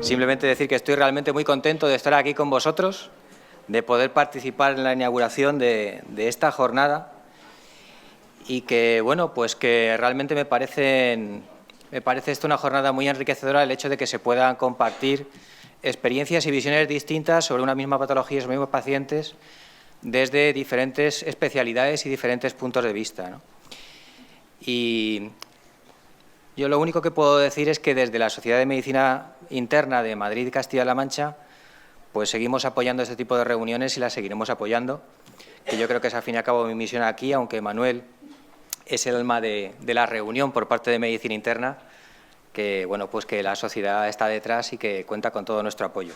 Simplemente decir que estoy realmente muy contento de estar aquí con vosotros, de poder participar en la inauguración de esta jornada y que, bueno, pues que realmente me parece esto una jornada muy enriquecedora el hecho de que se puedan compartir experiencias y visiones distintas sobre una misma patología y sobre los mismos pacientes desde diferentes especialidades y diferentes puntos de vista, ¿no? Y yo lo único que puedo decir es que desde la Sociedad de Medicina Interna de Madrid y Castilla-La Mancha pues seguimos apoyando este tipo de reuniones y las seguiremos apoyando, que yo creo que es al fin y al cabo mi misión aquí, aunque Manuel es el alma de la reunión por parte de Medicina Interna, que, bueno, pues que la sociedad está detrás y que cuenta con todo nuestro apoyo.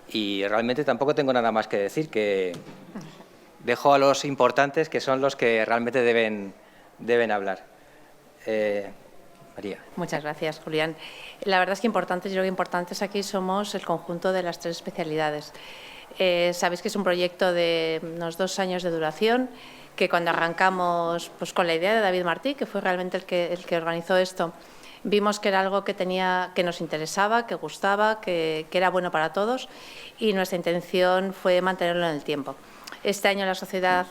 Y realmente tampoco tengo nada más que decir, que dejo a los importantes, que son los que realmente deben hablar. María. Muchas gracias, Julián. La verdad es que yo creo que importantes aquí somos el conjunto de las tres especialidades. Sabéis que es un proyecto de unos 2 años de duración, que cuando arrancamos pues, con la idea de David Martí, que fue realmente el que organizó esto, vimos que era algo que nos interesaba, que gustaba, que era bueno para todos y nuestra intención fue mantenerlo en el tiempo. Este año la Sociedad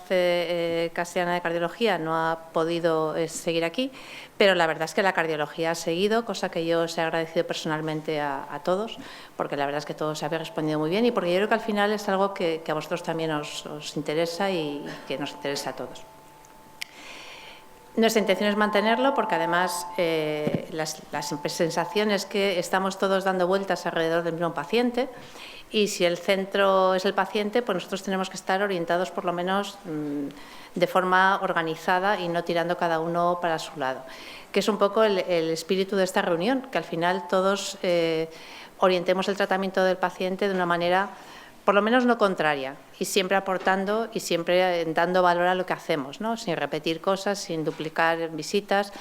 Castellana de Cardiología no ha podido seguir aquí, pero la verdad es que la cardiología ha seguido, cosa que yo os he agradecido personalmente a todos, porque la verdad es que todos habéis respondido muy bien y porque yo creo que al final es algo que a vosotros también os interesa y que nos interesa a todos. Nuestra intención es mantenerlo porque además las sensaciones que estamos todos dando vueltas alrededor del mismo paciente y si el centro es el paciente, pues nosotros tenemos que estar orientados por lo menos de forma organizada y no tirando cada uno para su lado, que es un poco el espíritu de esta reunión, que al final todos orientemos el tratamiento del paciente de una manera por lo menos no contraria, y siempre aportando y siempre dando valor a lo que hacemos, ¿no? Sin repetir cosas, sin duplicar visitas,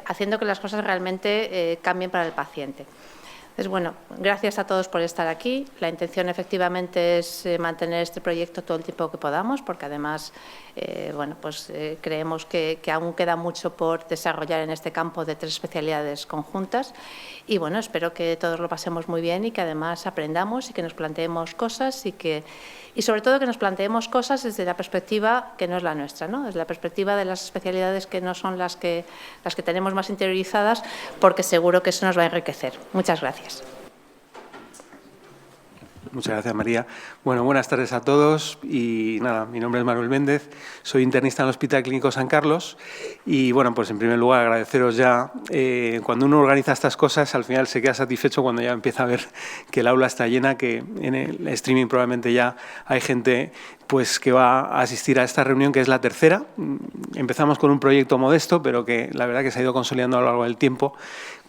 haciendo que las cosas realmente cambien para el paciente. Entonces, bueno, gracias a todos por estar aquí. La intención efectivamente es mantener este proyecto todo el tiempo que podamos, porque además bueno, pues, creemos que aún queda mucho por desarrollar en este campo de 3 especialidades conjuntas y bueno, espero que todos lo pasemos muy bien y que además aprendamos y que nos planteemos cosas y sobre todo que nos planteemos cosas desde la perspectiva que no es la nuestra, ¿no? Desde la perspectiva de las especialidades que no son las que tenemos más interiorizadas, porque seguro que eso nos va a enriquecer. Muchas gracias. Muchas gracias, María. Bueno, buenas tardes a todos y nada, mi nombre es Manuel Méndez, soy internista en el Hospital Clínico San Carlos y bueno, pues en primer lugar agradeceros ya, cuando uno organiza estas cosas al final se queda satisfecho cuando ya empieza a ver que el aula está llena, que en el streaming probablemente ya hay gente pues que va a asistir a esta reunión, que es la tercera. Empezamos con un proyecto modesto, pero que la verdad que se ha ido consolidando a lo largo del tiempo,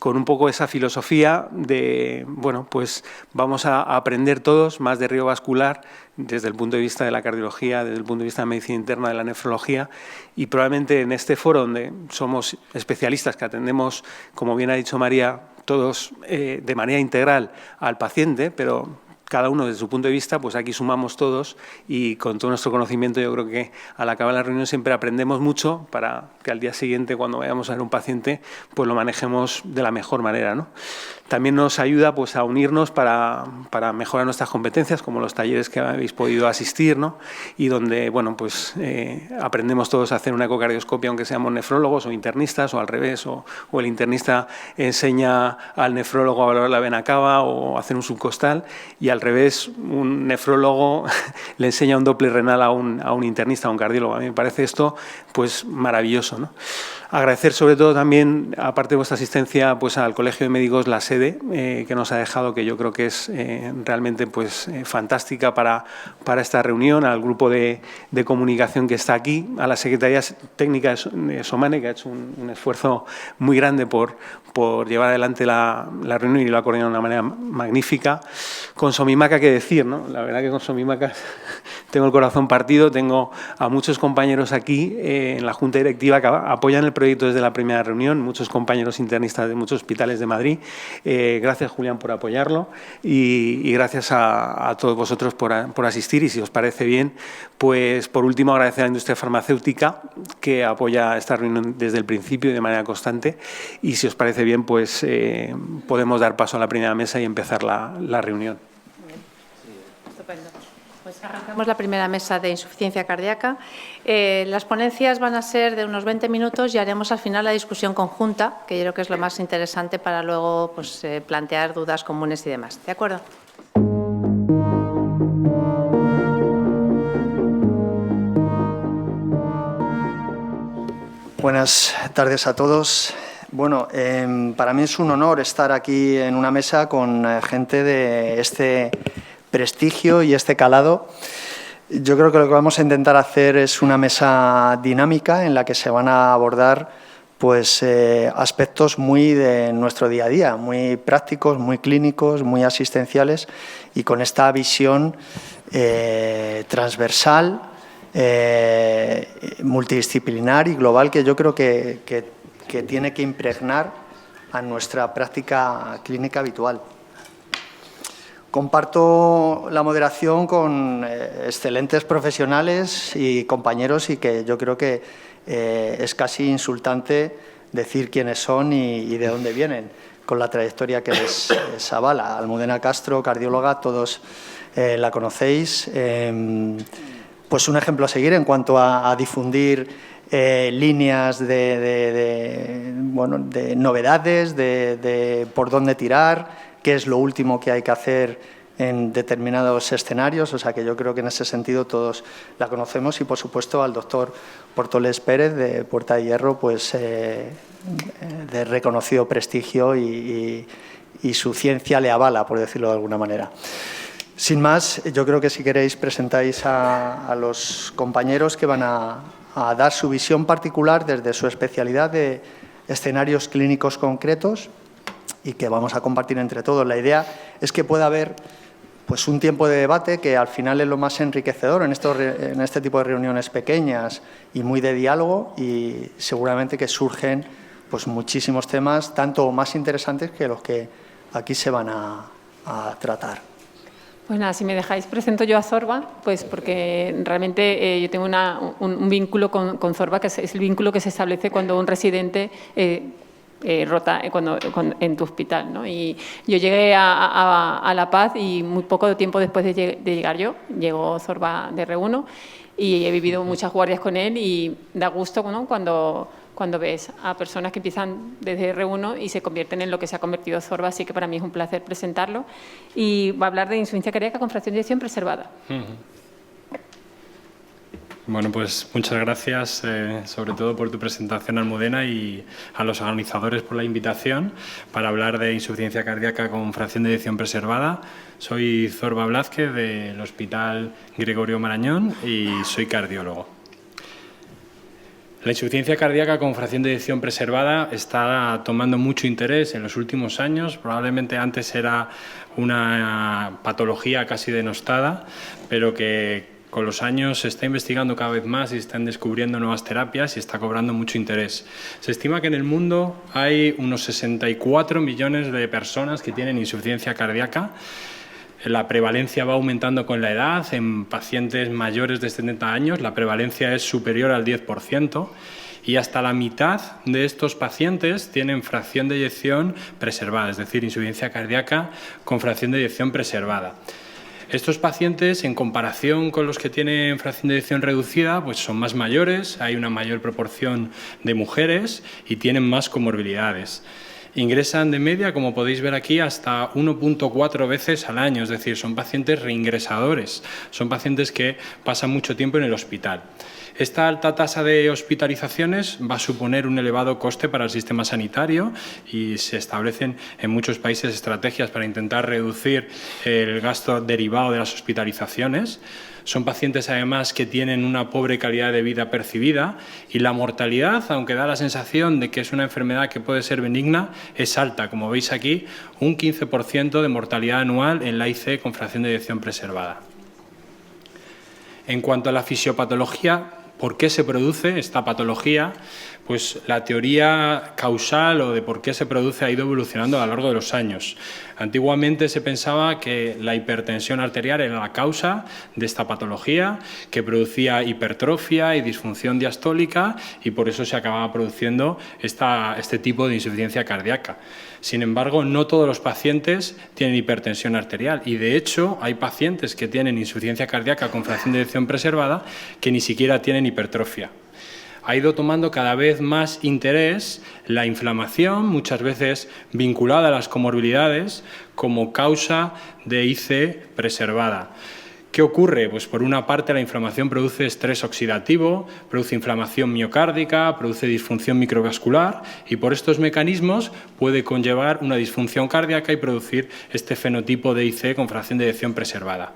con un poco esa filosofía de, bueno, pues vamos a aprender todos más de río vascular desde el punto de vista de la cardiología, desde el punto de vista de medicina interna, de la nefrología, y probablemente en este foro donde somos especialistas que atendemos, como bien ha dicho María, todos de manera integral al paciente, pero cada uno desde su punto de vista, pues aquí sumamos todos y con todo nuestro conocimiento yo creo que al acabar la reunión siempre aprendemos mucho para que al día siguiente cuando vayamos a ver un paciente pues lo manejemos de la mejor manera, ¿no? También nos ayuda pues a unirnos para mejorar nuestras competencias, como los talleres que habéis podido asistir, ¿no? Y donde bueno pues aprendemos todos a hacer una ecocardioscopia aunque seamos nefrólogos o internistas o al revés, o el internista enseña al nefrólogo a valorar la vena cava o hacer un subcostal y al revés, un nefrólogo le enseña un Doppler renal a un internista, a un cardiólogo. A mí me parece esto pues maravilloso, ¿no? Agradecer sobre todo también, aparte de vuestra asistencia, pues al Colegio de Médicos la sede que nos ha dejado, que yo creo que es realmente pues fantástica para esta reunión, al grupo de comunicación que está aquí, a la Secretaría Técnica de Somane, que ha hecho un esfuerzo muy grande por llevar adelante la reunión y lo ha coordinado de una manera magnífica. Con Somimaca, qué decir, ¿no? La verdad que con Somimaca tengo el corazón partido, tengo a muchos compañeros aquí en la Junta Directiva que apoyan el proyecto desde la primera reunión, muchos compañeros internistas de muchos hospitales de Madrid. Gracias, Julián, por apoyarlo y gracias a todos vosotros por asistir. Y si os parece bien, pues por último agradecer a la industria farmacéutica que apoya esta reunión desde el principio y de manera constante. Y si os parece bien, pues podemos dar paso a la primera mesa y empezar la reunión. Estupendo. Pues arrancamos la primera mesa de insuficiencia cardíaca. Las ponencias van a ser de unos 20 minutos y haremos al final la discusión conjunta, que yo creo que es lo más interesante para luego pues, plantear dudas comunes y demás. ¿De acuerdo? Buenas tardes a todos. Bueno, para mí es un honor estar aquí en una mesa con gente de este prestigio y este calado. Yo creo que lo que vamos a intentar hacer es una mesa dinámica en la que se van a abordar pues, aspectos muy de nuestro día a día, muy prácticos, muy clínicos, muy asistenciales y con esta visión transversal, multidisciplinar y global que yo creo que tiene que impregnar a nuestra práctica clínica habitual. Comparto la moderación con excelentes profesionales y compañeros y que yo creo que es casi insultante decir quiénes son y de dónde vienen, con la trayectoria que les avala. Almudena Castro, cardióloga, todos la conocéis. Pues un ejemplo a seguir en cuanto a difundir líneas de novedades, de por dónde tirar, qué es lo último que hay que hacer en determinados escenarios. O sea que yo creo que en ese sentido todos la conocemos y, por supuesto, al doctor Portoles Pérez de Puerta de Hierro, pues de reconocido prestigio y su ciencia le avala, por decirlo de alguna manera. Sin más, yo creo que si queréis presentáis a los compañeros que van a dar su visión particular desde su especialidad de escenarios clínicos concretos y que vamos a compartir entre todos. La idea es que pueda haber pues, un tiempo de debate que al final es lo más enriquecedor en este tipo de reuniones pequeñas y muy de diálogo y seguramente que surgen pues, muchísimos temas, tanto o más interesantes que los que aquí se van a tratar. Pues nada, si me dejáis, presento yo a Zorba, pues porque realmente yo tengo un vínculo con Zorba, que es el vínculo que se establece cuando un residente rota en tu hospital, ¿no? Y yo llegué a La Paz y muy poco tiempo después de llegar llegó Zorba de R1 y he vivido muchas guardias con él y da gusto, ¿no? Cuando ves a personas que empiezan desde R1 y se convierten en lo que se ha convertido Zorba, así que para mí es un placer presentarlo. Y va a hablar de insuficiencia cardíaca con fracción de eyección preservada. Bueno, pues muchas gracias, sobre todo por tu presentación, Almudena, y a los organizadores por la invitación para hablar de insuficiencia cardíaca con fracción de eyección preservada. Soy Zorba Blázquez del Hospital Gregorio Marañón y soy cardiólogo. La insuficiencia cardíaca con fracción de eyección preservada está tomando mucho interés en los últimos años. Probablemente antes era una patología casi denostada, pero que con los años se está investigando cada vez más y se están descubriendo nuevas terapias y está cobrando mucho interés. Se estima que en el mundo hay unos 64 millones de personas que tienen insuficiencia cardíaca. La prevalencia va aumentando con la edad. En pacientes mayores de 70 años la prevalencia es superior al 10% y hasta la mitad de estos pacientes tienen fracción de eyección preservada, es decir, insuficiencia cardíaca con fracción de eyección preservada. Estos pacientes, en comparación con los que tienen fracción de eyección reducida, pues son más mayores, hay una mayor proporción de mujeres y tienen más comorbilidades. Ingresan de media, como podéis ver aquí, hasta 1.4 veces al año, es decir, son pacientes reingresadores, son pacientes que pasan mucho tiempo en el hospital. Esta alta tasa de hospitalizaciones va a suponer un elevado coste para el sistema sanitario y se establecen en muchos países estrategias para intentar reducir el gasto derivado de las hospitalizaciones. Son pacientes, además, que tienen una pobre calidad de vida percibida y la mortalidad, aunque da la sensación de que es una enfermedad que puede ser benigna, es alta. Como veis aquí, un 15% de mortalidad anual en la IC con fracción de eyección preservada. En cuanto a la fisiopatología, ¿por qué se produce esta patología? Pues la teoría causal o de por qué se produce ha ido evolucionando a lo largo de los años. Antiguamente se pensaba que la hipertensión arterial era la causa de esta patología, que producía hipertrofia y disfunción diastólica y por eso se acababa produciendo este tipo de insuficiencia cardíaca. Sin embargo, no todos los pacientes tienen hipertensión arterial y, de hecho, hay pacientes que tienen insuficiencia cardíaca con fracción de eyección preservada que ni siquiera tienen hipertrofia. Ha ido tomando cada vez más interés la inflamación, muchas veces vinculada a las comorbilidades, como causa de IC preservada. ¿Qué ocurre? Pues por una parte la inflamación produce estrés oxidativo, produce inflamación miocárdica, produce disfunción microvascular y por estos mecanismos puede conllevar una disfunción cardíaca y producir este fenotipo de IC con fracción de eyección preservada.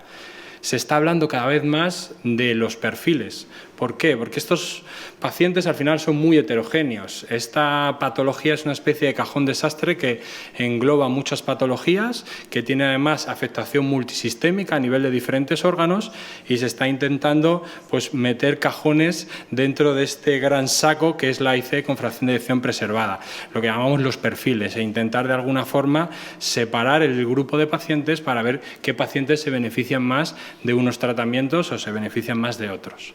Se está hablando cada vez más de los perfiles. ¿Por qué? Porque estos pacientes al final son muy heterogéneos. Esta patología es una especie de cajón desastre que engloba muchas patologías, que tiene además afectación multisistémica a nivel de diferentes órganos y se está intentando pues, meter cajones dentro de este gran saco que es la IC con fracción de eyección preservada, lo que llamamos los perfiles, e intentar de alguna forma separar el grupo de pacientes para ver qué pacientes se benefician más de unos tratamientos o se benefician más de otros.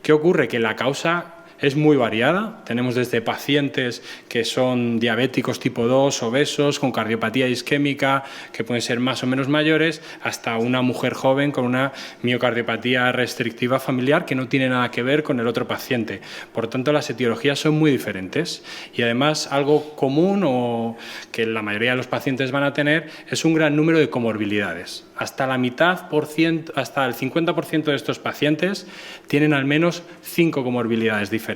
¿Qué ocurre? Que la causa es muy variada. Tenemos desde pacientes que son diabéticos tipo 2, obesos, con cardiopatía isquémica, que pueden ser más o menos mayores, hasta una mujer joven con una miocardiopatía restrictiva familiar que no tiene nada que ver con el otro paciente. Por tanto, las etiologías son muy diferentes. Y además, algo común o que la mayoría de los pacientes van a tener es un gran número de comorbilidades. Hasta la mitad, hasta el 50% de estos pacientes tienen al menos 5 comorbilidades diferentes.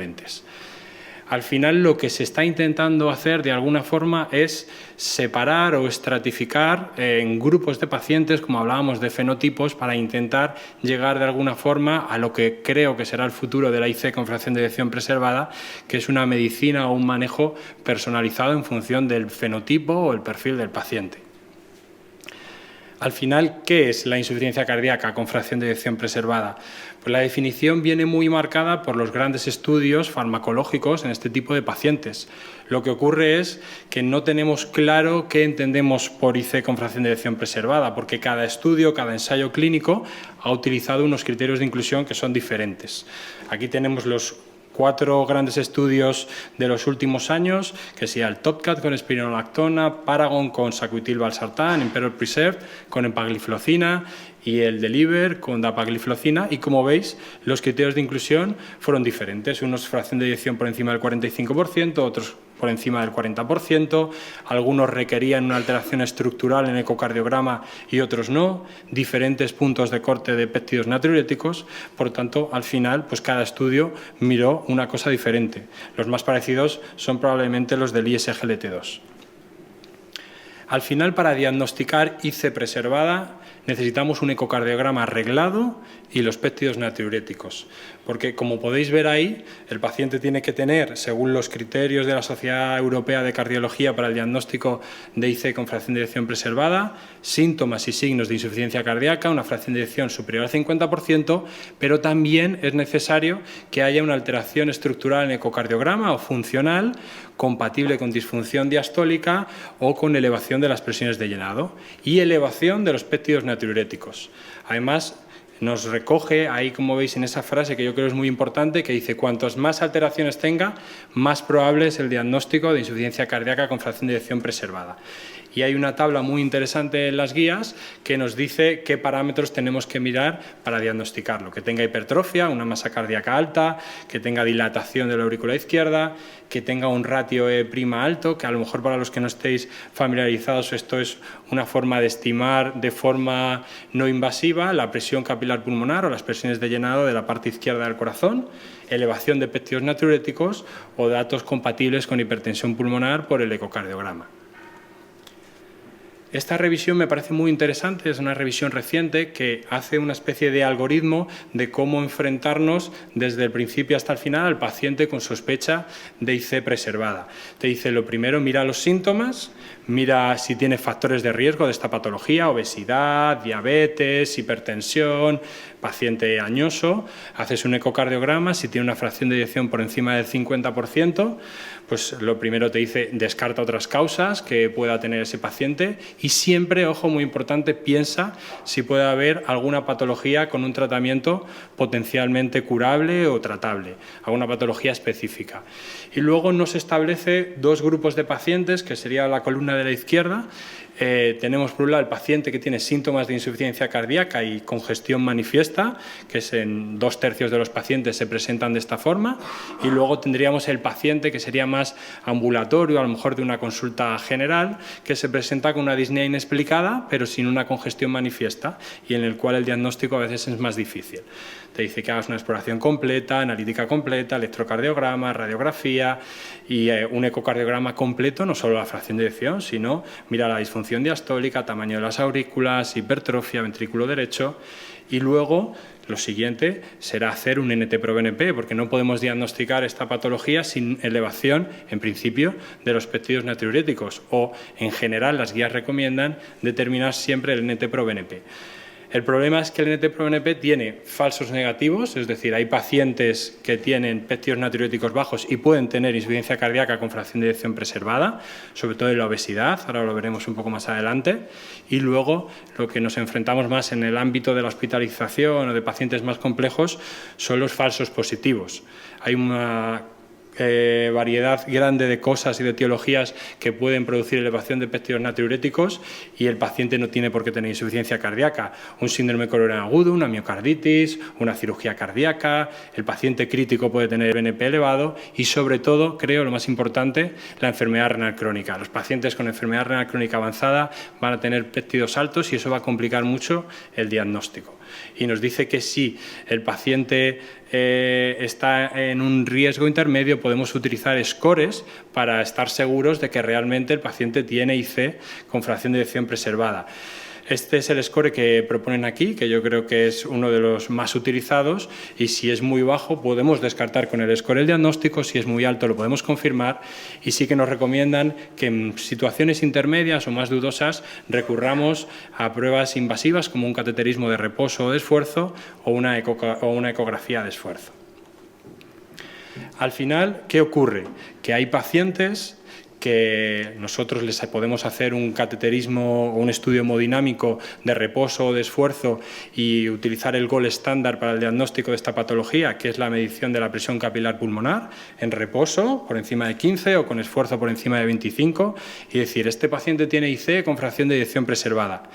Al final, lo que se está intentando hacer de alguna forma es separar o estratificar en grupos de pacientes, como hablábamos de fenotipos, para intentar llegar de alguna forma a lo que creo que será el futuro de la IC con fracción de eyección preservada, que es una medicina o un manejo personalizado en función del fenotipo o el perfil del paciente. Al final, ¿qué es la insuficiencia cardíaca con fracción de eyección preservada? Pues la definición viene muy marcada por los grandes estudios farmacológicos en este tipo de pacientes. Lo que ocurre es que no tenemos claro qué entendemos por IC con fracción de eyección preservada, porque cada estudio, cada ensayo clínico ha utilizado unos criterios de inclusión que son diferentes. Aquí tenemos los 4 grandes estudios de los últimos años, que sea el TOPCAT con espironolactona, Paragon con sacubitril/valsartán, Emperor Preserved con empagliflozina y el DELIVER con dapagliflozina, y como veis los criterios de inclusión fueron diferentes, unos fracción de eyección por encima del 45%, otros por encima del 40%, algunos requerían una alteración estructural en ecocardiograma y otros no, diferentes puntos de corte de péptidos natriuréticos, por tanto, al final, pues cada estudio miró una cosa diferente. Los más parecidos son probablemente los del ISGLT2. Al final, para diagnosticar IC preservada, necesitamos un ecocardiograma arreglado y los péptidos natriuréticos, porque como podéis ver ahí, el paciente tiene que tener, según los criterios de la Sociedad Europea de Cardiología para el diagnóstico de IC con fracción de eyección preservada, síntomas y signos de insuficiencia cardíaca, una fracción de eyección superior al 50%, pero también es necesario que haya una alteración estructural en ecocardiograma o funcional compatible con disfunción diastólica o con elevación de las presiones de llenado y elevación de los péptidos natriuréticos. Además, nos recoge ahí, como veis en esa frase que yo creo es muy importante, que dice: cuantas más alteraciones tenga, más probable es el diagnóstico de insuficiencia cardíaca con fracción de eyección preservada. Y hay una tabla muy interesante en las guías que nos dice qué parámetros tenemos que mirar para diagnosticarlo. Que tenga hipertrofia, una masa cardíaca alta, que tenga dilatación de la aurícula izquierda, que tenga un ratio E' alto, que a lo mejor para los que no estéis familiarizados esto es una forma de estimar de forma no invasiva la presión capilar pulmonar o las presiones de llenado de la parte izquierda del corazón, elevación de péptidos natriuréticos o datos compatibles con hipertensión pulmonar por el ecocardiograma. Esta revisión me parece muy interesante, es una revisión reciente que hace una especie de algoritmo de cómo enfrentarnos desde el principio hasta el final al paciente con sospecha de IC preservada. Te dice: lo primero, mira los síntomas, mira si tiene factores de riesgo de esta patología, obesidad, diabetes, hipertensión, paciente añoso, haces un ecocardiograma, si tiene una fracción de eyección por encima del 50%, pues lo primero te dice descarta otras causas que pueda tener ese paciente y siempre, ojo, muy importante, piensa si puede haber alguna patología con un tratamiento potencialmente curable o tratable, alguna patología específica. Y luego nos establece dos grupos de pacientes, que sería la columna de la izquierda. Tenemos por un lado el paciente que tiene síntomas de insuficiencia cardíaca y congestión manifiesta, que es en 2/3 de los pacientes se presentan de esta forma, y luego tendríamos el paciente que sería más ambulatorio, a lo mejor de una consulta general, que se presenta con una disnea inexplicada pero sin una congestión manifiesta y en el cual el diagnóstico a veces es más difícil. Te dice que hagas una exploración completa, analítica completa, electrocardiograma, radiografía y un ecocardiograma completo, no solo la fracción de eyección, sino mira la disfunción diastólica, tamaño de las aurículas, hipertrofia, ventrículo derecho. Y luego, lo siguiente será hacer un NT-proBNP, porque no podemos diagnosticar esta patología sin elevación, en principio, de los péptidos natriuréticos. O, en general, las guías recomiendan determinar siempre el NT-proBNP. El problema es que el NT-proBNP tiene falsos negativos, es decir, hay pacientes que tienen péptidos natriuréticos bajos y pueden tener insuficiencia cardíaca con fracción de eyección preservada, sobre todo en la obesidad, ahora lo veremos un poco más adelante, y luego lo que nos enfrentamos más en el ámbito de la hospitalización o de pacientes más complejos son los falsos positivos. Hay una variedad grande de cosas y de etiologías que pueden producir elevación de péptidos natriuréticos y el paciente no tiene por qué tener insuficiencia cardíaca. Un síndrome coronariano agudo, una miocarditis, una cirugía cardíaca, el paciente crítico puede tener BNP elevado y, sobre todo, creo lo más importante, la enfermedad renal crónica. Los pacientes con enfermedad renal crónica avanzada van a tener péptidos altos y eso va a complicar mucho el diagnóstico. Y nos dice que si el paciente está en un riesgo intermedio, podemos utilizar scores para estar seguros de que realmente el paciente tiene IC con fracción de eyección preservada. Este es el score que proponen aquí, que yo creo que es uno de los más utilizados y si es muy bajo podemos descartar con el score el diagnóstico, si es muy alto lo podemos confirmar y sí que nos recomiendan que en situaciones intermedias o más dudosas recurramos a pruebas invasivas como un cateterismo de reposo o de esfuerzo o una ecografía de esfuerzo. Al final, ¿qué ocurre? Que hay pacientes que nosotros les podemos hacer un cateterismo o un estudio hemodinámico de reposo o de esfuerzo y utilizar el gold estándar para el diagnóstico de esta patología, que es la medición de la presión capilar pulmonar en reposo por encima de 15 o con esfuerzo por encima de 25 y decir, este paciente tiene IC con fracción de eyección preservada.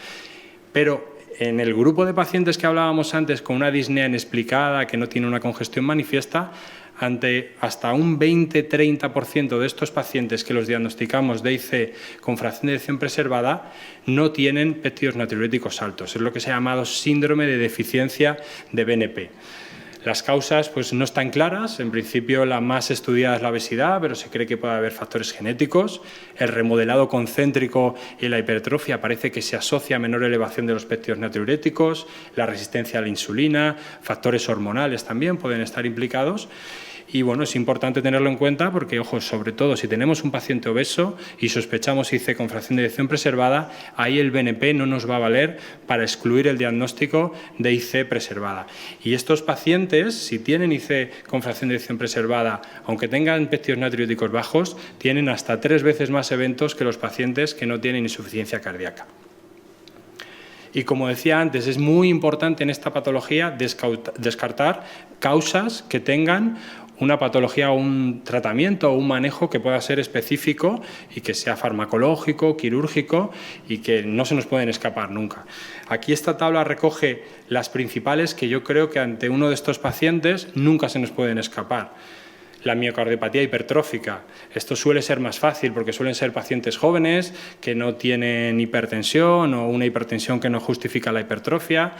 Pero en el grupo de pacientes que hablábamos antes con una disnea inexplicada, que no tiene una congestión manifiesta, ante hasta un 20-30% de estos pacientes que los diagnosticamos de IC con fracción de eyección preservada no tienen péptidos natriuréticos altos. Es lo que se ha llamado síndrome de deficiencia de BNP. Las causas pues, no están claras. En principio, la más estudiada es la obesidad, pero se cree que puede haber factores genéticos. El remodelado concéntrico y la hipertrofia parece que se asocia a menor elevación de los péptidos natriuréticos. La resistencia a la insulina, factores hormonales también pueden estar implicados. Y bueno, es importante tenerlo en cuenta porque, ojo, sobre todo si tenemos un paciente obeso y sospechamos IC con fracción de eyección preservada, ahí el BNP no nos va a valer para excluir el diagnóstico de IC preservada. Y estos pacientes, si tienen IC con fracción de eyección preservada, aunque tengan péptidos natriuréticos bajos, tienen hasta 3 veces más eventos que los pacientes que no tienen insuficiencia cardíaca. Y como decía antes, es muy importante en esta patología descartar causas que tengan una patología o un tratamiento o un manejo que pueda ser específico y que sea farmacológico, quirúrgico y que no se nos pueden escapar nunca. Aquí esta tabla recoge las principales que yo creo que ante uno de estos pacientes nunca se nos pueden escapar. La miocardiopatía hipertrófica. Esto suele ser más fácil porque suelen ser pacientes jóvenes que no tienen hipertensión o una hipertensión que no justifica la hipertrofia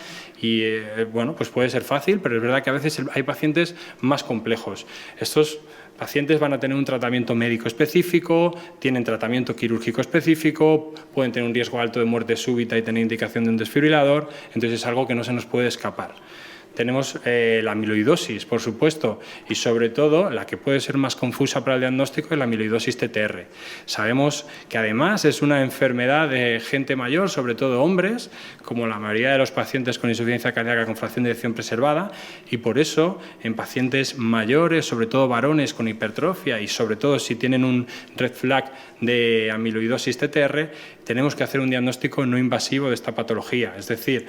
y bueno, pues puede ser fácil, pero es verdad que a veces hay pacientes más complejos. Estos pacientes van a tener un tratamiento médico específico, tienen tratamiento quirúrgico específico, pueden tener un riesgo alto de muerte súbita y tener indicación de un desfibrilador, entonces es algo que no se nos puede escapar. Tenemos la amiloidosis, por supuesto, y sobre todo la que puede ser más confusa para el diagnóstico es la amiloidosis TTR. Sabemos que además es una enfermedad de gente mayor, sobre todo hombres, como la mayoría de los pacientes con insuficiencia cardíaca con fracción de eyección preservada, y por eso en pacientes mayores, sobre todo varones con hipertrofia y sobre todo si tienen un red flag de amiloidosis TTR, tenemos que hacer un diagnóstico no invasivo de esta patología, es decir,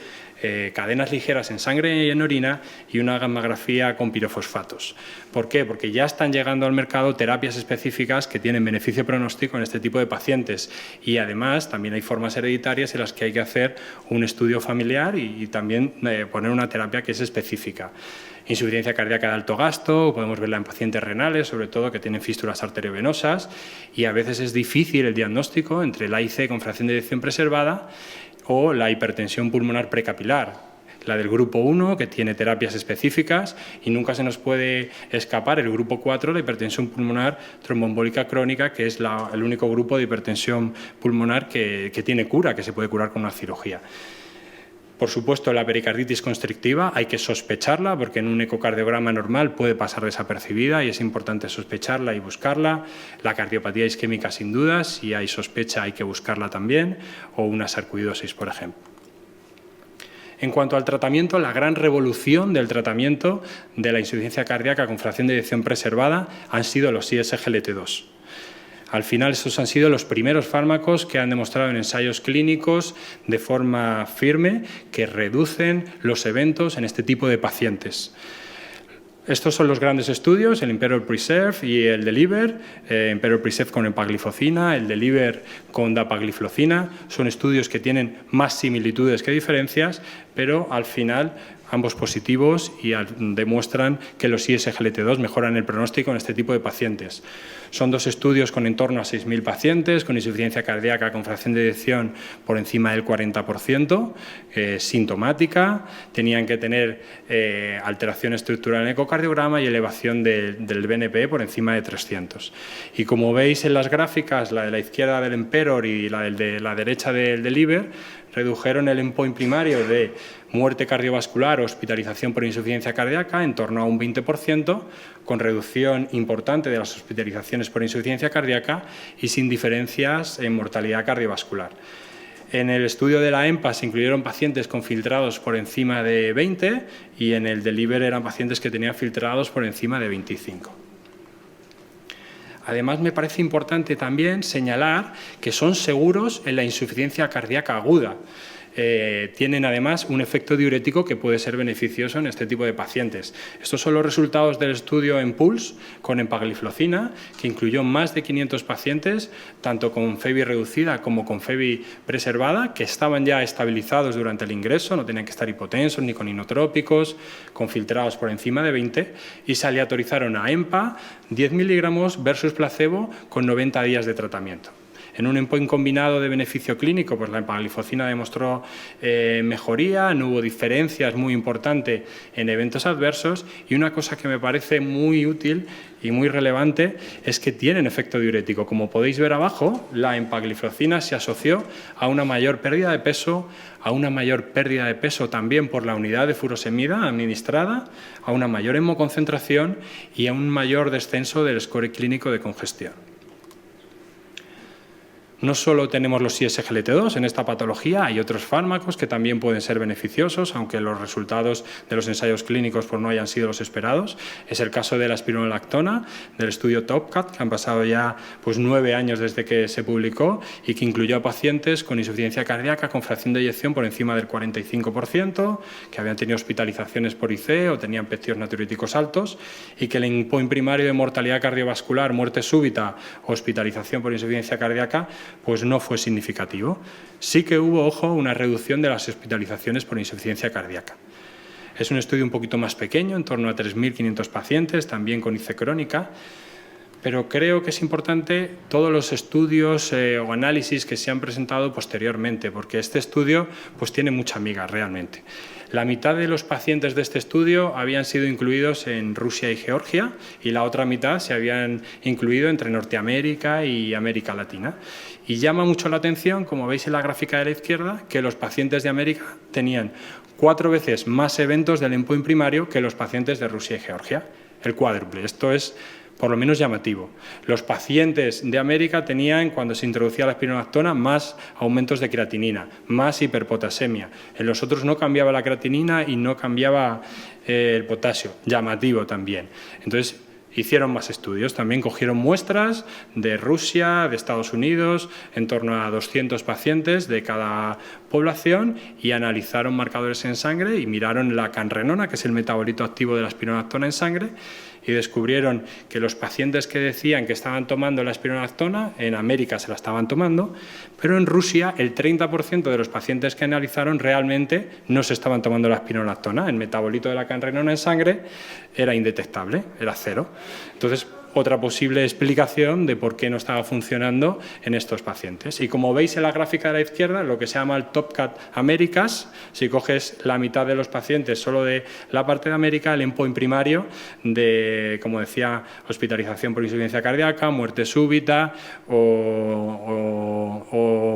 cadenas ligeras en sangre y en orina y una gammagrafía con pirofosfatos. ¿Por qué? Porque ya están llegando al mercado terapias específicas que tienen beneficio pronóstico en este tipo de pacientes y además también hay formas hereditarias en las que hay que hacer un estudio familiar y también poner una terapia que es específica. Insuficiencia cardíaca de alto gasto, podemos verla en pacientes renales, sobre todo que tienen fístulas arteriovenosas y a veces es difícil el diagnóstico entre el AIC con fracción de eyección preservada o la hipertensión pulmonar precapilar, la del grupo 1, que tiene terapias específicas y nunca se nos puede escapar el grupo 4, la hipertensión pulmonar tromboembólica crónica, que es el único grupo de hipertensión pulmonar que tiene cura, que se puede curar con una cirugía. Por supuesto, la pericarditis constrictiva hay que sospecharla porque en un ecocardiograma normal puede pasar desapercibida y es importante sospecharla y buscarla. La cardiopatía isquémica, sin duda, si hay sospecha hay que buscarla también, o una sarcoidosis, por ejemplo. En cuanto al tratamiento, la gran revolución del tratamiento de la insuficiencia cardíaca con fracción de eyección preservada han sido los SGLT2. Al final, estos han sido los primeros fármacos que han demostrado en ensayos clínicos de forma firme que reducen los eventos en este tipo de pacientes. Estos son los grandes estudios, el Imperor Preserve y el Deliver, Imperor Preserve con empagliflozina, el Deliver con dapagliflozina. Son estudios que tienen más similitudes que diferencias, pero al final ambos positivos y demuestran que los ISGLT2 mejoran el pronóstico en este tipo de pacientes. Son dos estudios con en torno a 6.000 pacientes con insuficiencia cardíaca con fracción de eyección por encima del 40%, sintomática, tenían que tener alteración estructural en el ecocardiograma y elevación del BNP por encima de 300. Y como veis en las gráficas, la de la izquierda del Emperor y la de la derecha del Deliver, redujeron el endpoint primario de muerte cardiovascular o hospitalización por insuficiencia cardíaca en torno a un 20%, con reducción importante de las hospitalizaciones por insuficiencia cardíaca y sin diferencias en mortalidad cardiovascular. En el estudio de la EMPA se incluyeron pacientes con filtrados por encima de 20 y en el Deliver eran pacientes que tenían filtrados por encima de 25. Además, me parece importante también señalar que son seguros en la insuficiencia cardíaca aguda. Tienen además un efecto diurético que puede ser beneficioso en este tipo de pacientes. Estos son los resultados del estudio EMPULSE con empagliflozina, que incluyó más de 500 pacientes, tanto con FEBI reducida como con FEBI preservada, que estaban ya estabilizados durante el ingreso, no tenían que estar hipotensos ni con inotrópicos, con filtrados por encima de 20, y se aleatorizaron a EMPA 10 miligramos versus placebo con 90 días de tratamiento. En un endpoint combinado de beneficio clínico, pues la empagliflozina demostró mejoría, no hubo diferencias muy importantes en eventos adversos y una cosa que me parece muy útil y muy relevante es que tienen efecto diurético. Como podéis ver abajo, la empagliflozina se asoció a una mayor pérdida de peso, también por la unidad de furosemida administrada, a una mayor hemoconcentración y a un mayor descenso del score clínico de congestión. No solo tenemos los ISGLT2 en esta patología, hay otros fármacos que también pueden ser beneficiosos, aunque los resultados de los ensayos clínicos pues, no hayan sido los esperados. Es el caso de la espironolactona, del estudio TOPCAT, que han pasado ya pues, 9 años desde que se publicó y que incluyó a pacientes con insuficiencia cardíaca con fracción de eyección por encima del 45%, que habían tenido hospitalizaciones por IC o tenían péptidos natriuréticos altos y que el endpoint primario de mortalidad cardiovascular, muerte súbita, hospitalización por insuficiencia cardíaca, pues no fue significativo. Sí que hubo, ojo, una reducción de las hospitalizaciones por insuficiencia cardíaca. Es un estudio un poquito más pequeño, en torno a 3.500 pacientes, también con IC crónica, pero creo que es importante todos los estudios o análisis que se han presentado posteriormente, porque este estudio pues, tiene mucha miga realmente. La mitad de los pacientes de este estudio habían sido incluidos en Rusia y Georgia y la otra mitad se habían incluido entre Norteamérica y América Latina. Y llama mucho la atención, como veis en la gráfica de la izquierda, que los pacientes de América tenían 4 veces más eventos del endpoint primario que los pacientes de Rusia y Georgia, el cuádruple. Esto es por lo menos llamativo. Los pacientes de América tenían, cuando se introducía la espironolactona, más aumentos de creatinina, más hiperpotasemia. En los otros no cambiaba la creatinina y no cambiaba el potasio, llamativo también. Entonces, hicieron más estudios, también cogieron muestras de Rusia, de Estados Unidos, en torno a 200 pacientes de cada población y analizaron marcadores en sangre y miraron la canrenona, que es el metabolito activo de la espironolactona en sangre, y descubrieron que los pacientes que decían que estaban tomando la espironolactona, en América se la estaban tomando, pero en Rusia el 30% de los pacientes que analizaron realmente no se estaban tomando la espironolactona. El metabolito de la canrenona en sangre era indetectable, era 0. Entonces, otra posible explicación de por qué no estaba funcionando en estos pacientes. Y como veis en la gráfica de la izquierda, lo que se llama el TopCat Américas, si coges la mitad de los pacientes solo de la parte de América, el endpoint primario de, como decía, hospitalización por insuficiencia cardíaca, muerte súbita o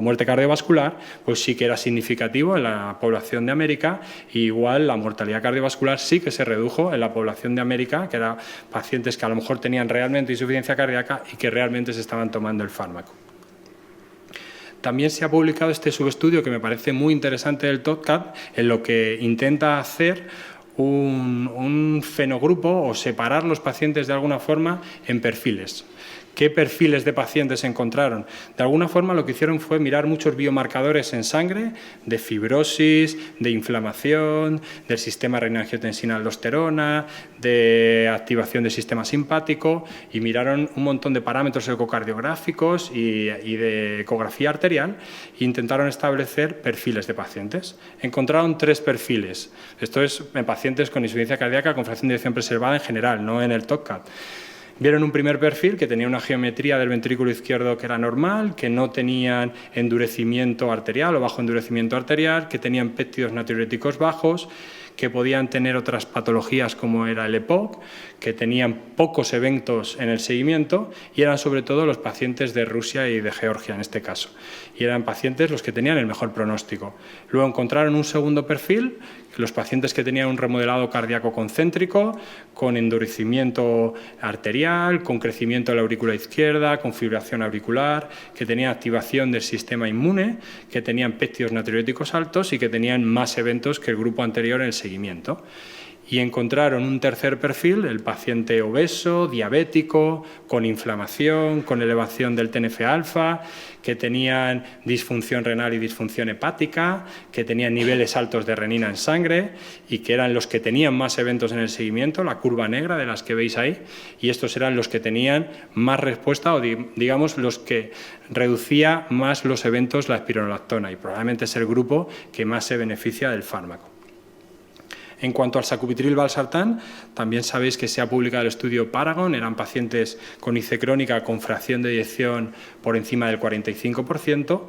muerte cardiovascular, pues sí que era significativo en la población de América. Y igual la mortalidad cardiovascular sí que se redujo en la población de América, que eran pacientes que a lo mejor tenían realmente insuficiencia cardíaca y que realmente se estaban tomando el fármaco. También se ha publicado este subestudio que me parece muy interesante del TopCat, en lo que intenta hacer un fenogrupo o separar los pacientes de alguna forma en perfiles. ¿Qué perfiles de pacientes encontraron? De alguna forma lo que hicieron fue mirar muchos biomarcadores en sangre de fibrosis, de inflamación, del sistema renina-angiotensina-aldosterona, de activación del sistema simpático y miraron un montón de parámetros ecocardiográficos y de ecografía arterial e intentaron establecer perfiles de pacientes. Encontraron 3 perfiles. Esto es en pacientes con insuficiencia cardíaca con fracción de eyección preservada en general, no en el TopCat. Vieron un primer perfil que tenía una geometría del ventrículo izquierdo que era normal, que no tenían endurecimiento arterial o bajo endurecimiento arterial, que tenían péptidos natriuréticos bajos, que podían tener otras patologías como era el EPOC, que tenían pocos eventos en el seguimiento y eran sobre todo los pacientes de Rusia y de Georgia en este caso. Y eran pacientes los que tenían el mejor pronóstico. Luego encontraron un segundo perfil, los pacientes que tenían un remodelado cardíaco concéntrico, con endurecimiento arterial, con crecimiento de la aurícula izquierda, con fibrilación auricular, que tenían activación del sistema inmune, que tenían péptidos natriuréticos altos y que tenían más eventos que el grupo anterior en el seguimiento. Y encontraron un tercer perfil, el paciente obeso, diabético, con inflamación, con elevación del TNF-alfa, que tenían disfunción renal y disfunción hepática, que tenían niveles altos de renina en sangre y que eran los que tenían más eventos en el seguimiento, la curva negra de las que veis ahí, y estos eran los que tenían más respuesta o digamos los que reducía más los eventos la espironolactona y probablemente es el grupo que más se beneficia del fármaco. En cuanto al sacubitril/valsartán, también sabéis que se ha publicado el estudio Paragon, eran pacientes con IC crónica con fracción de eyección por encima del 45%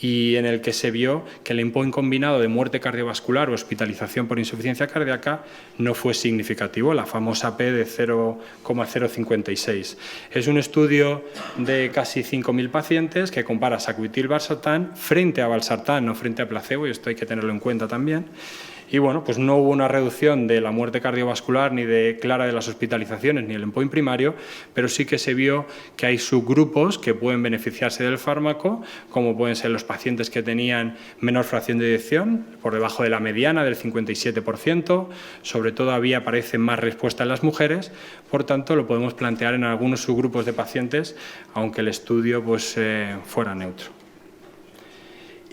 y en el que se vio que el endpoint combinado de muerte cardiovascular o hospitalización por insuficiencia cardíaca no fue significativo, la famosa P de 0,056. Es un estudio de casi 5.000 pacientes que compara sacubitril/valsartán frente a valsartán, no frente a placebo, y esto hay que tenerlo en cuenta también. Y bueno, pues no hubo una reducción de la muerte cardiovascular ni de clara de las hospitalizaciones ni el endpoint primario, pero sí que se vio que hay subgrupos que pueden beneficiarse del fármaco, como pueden ser los pacientes que tenían menor fracción de eyección, por debajo de la mediana del 57%, sobre todo aparece más respuesta en las mujeres, por tanto lo podemos plantear en algunos subgrupos de pacientes, aunque el estudio pues, fuera neutro.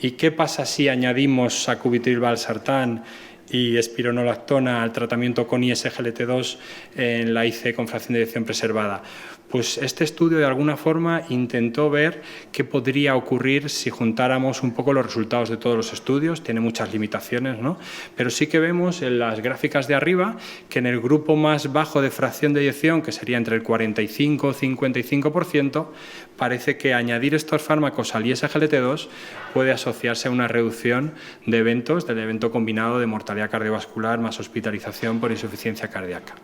¿Y qué pasa si añadimos sacubitril/valsartán y espironolactona al tratamiento con ISGLT2 en la IC con fracción de eyección preservada? Pues este estudio de alguna forma intentó ver qué podría ocurrir si juntáramos un poco los resultados de todos los estudios, tiene muchas limitaciones, ¿no? Pero sí que vemos en las gráficas de arriba que en el grupo más bajo de fracción de eyección, que sería entre el 45 y 55%, parece que añadir estos fármacos al ISGLT2 puede asociarse a una reducción de eventos, del evento combinado de mortalidad cardiovascular más hospitalización por insuficiencia cardíaca.